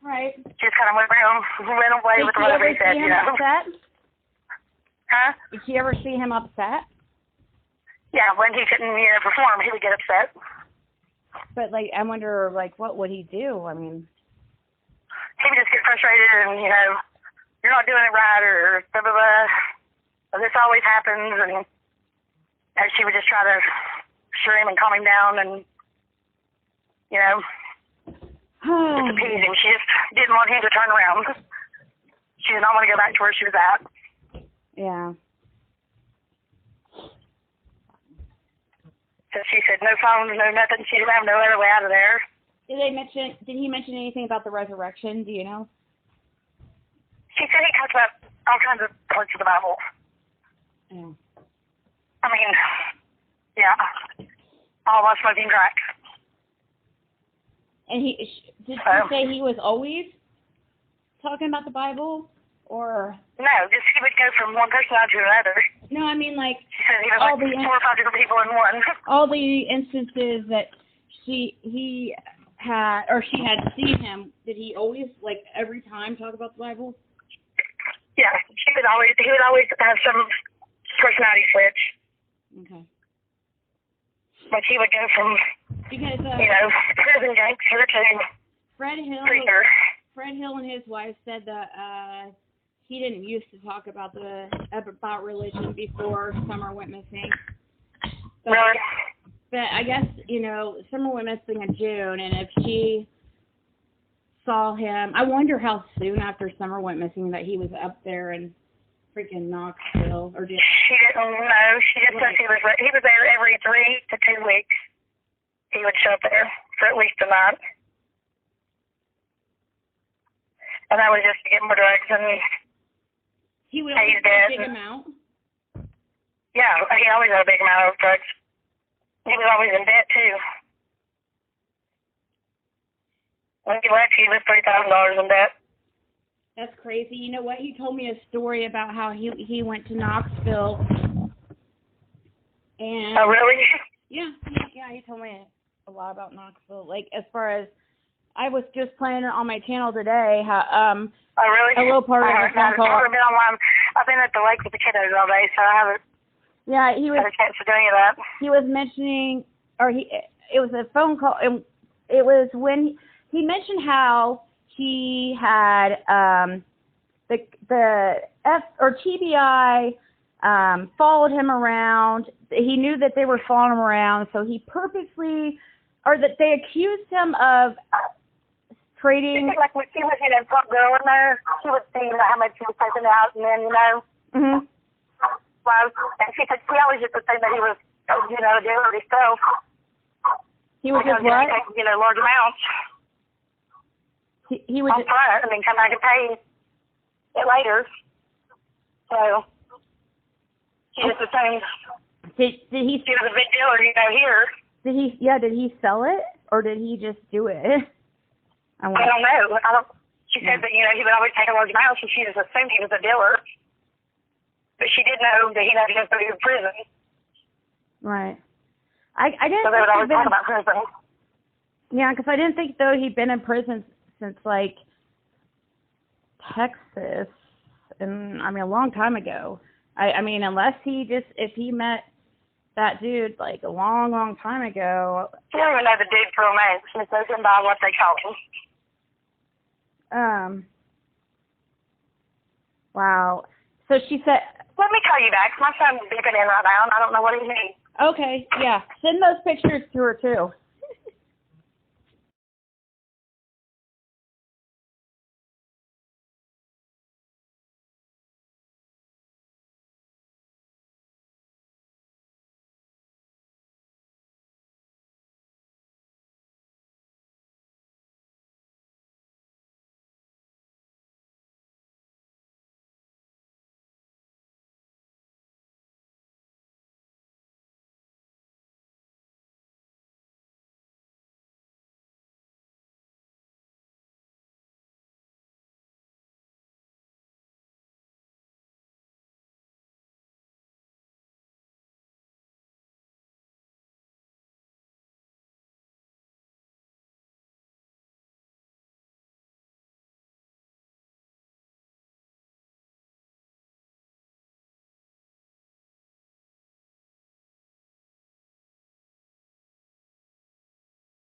Right. She just kind of went away with whatever he said, Did she ever see him upset? Huh? Did she ever see him upset? Yeah, when he couldn't, perform, he would get upset. But, I wonder, what would he do? I mean. He would just get frustrated and, you're not doing it right or blah, blah, blah. This always happens, and she would just try to assure him and calm him down and, just appease him. She just didn't want him to turn around. She did not want to go back to where she was at. Yeah. So she said no phones, no nothing. She didn't have no other way out of there. Did he mention anything about the resurrection? Do you know? She said he talked about all kinds of parts of the Bible. Yeah. I mean, yeah. All while smoking crack. And did she say he was always talking about the Bible, or? No, just he would go from one personality to another. No, I mean She said he was 4 or 5 different people in one. All the instances that he she had seen him, did he always, like, every time talk about the Bible? Yeah, he would always have some personality switch. Okay. Like he would go from, because, prison gangster to preacher. Fred Hill and his wife said that he didn't used to talk about religion before Summer went missing. But, really? But I guess, Summer went missing in June, and if she saw him, I wonder how soon after Summer went missing that he was up there in freaking Knoxville. Or she didn't know. She just said he was there every 3 to 2 weeks. He would show up there for at least a month. And that was just to get more drugs and he would always have a big amount? Yeah, he always had a big amount of drugs. He was always in debt, too. When he left, he was $3,000 in debt. That's crazy. You know what? He told me a story about how he went to Knoxville. And oh, really? Yeah, he told me a lot about Knoxville. Like, as far as, I was just playing it on my channel today. Oh, really? A little part of the phone call. I've been at the lake with the kiddos all day, so I haven't had a chance to do any of that. He was mentioning, it was a phone call, and it was when he mentioned how he had the TBI followed him around. He knew that they were following him around, so he purposely, or that they accused him of trading. Like when she was in a top girl in there, she would see how much she was taking out, and then, Mm-hmm. Well, and she said she always used to think that he was, doing his stuff. He was just what? Large amounts. He would on front, and then come back and pay it later. So she just assumed did he? She was a big dealer, here. Did he sell it, or did he just do it? I don't know. She said that, he would always take a large amount, so she just assumed he was a dealer. But she did know that he had to go through prison. Right. I didn't. So they would always talk about prison. Yeah, because I didn't think, though, he'd been in prison since, like, Texas, and, a long time ago. Unless if he met that dude, like, a long, long time ago. I don't even know the dude's real name. She goes in by what they call him. Wow. So she said... Let me call you back. My phone's beeping in right now, and I don't know what he needs. Okay, yeah. Send those pictures to her, too.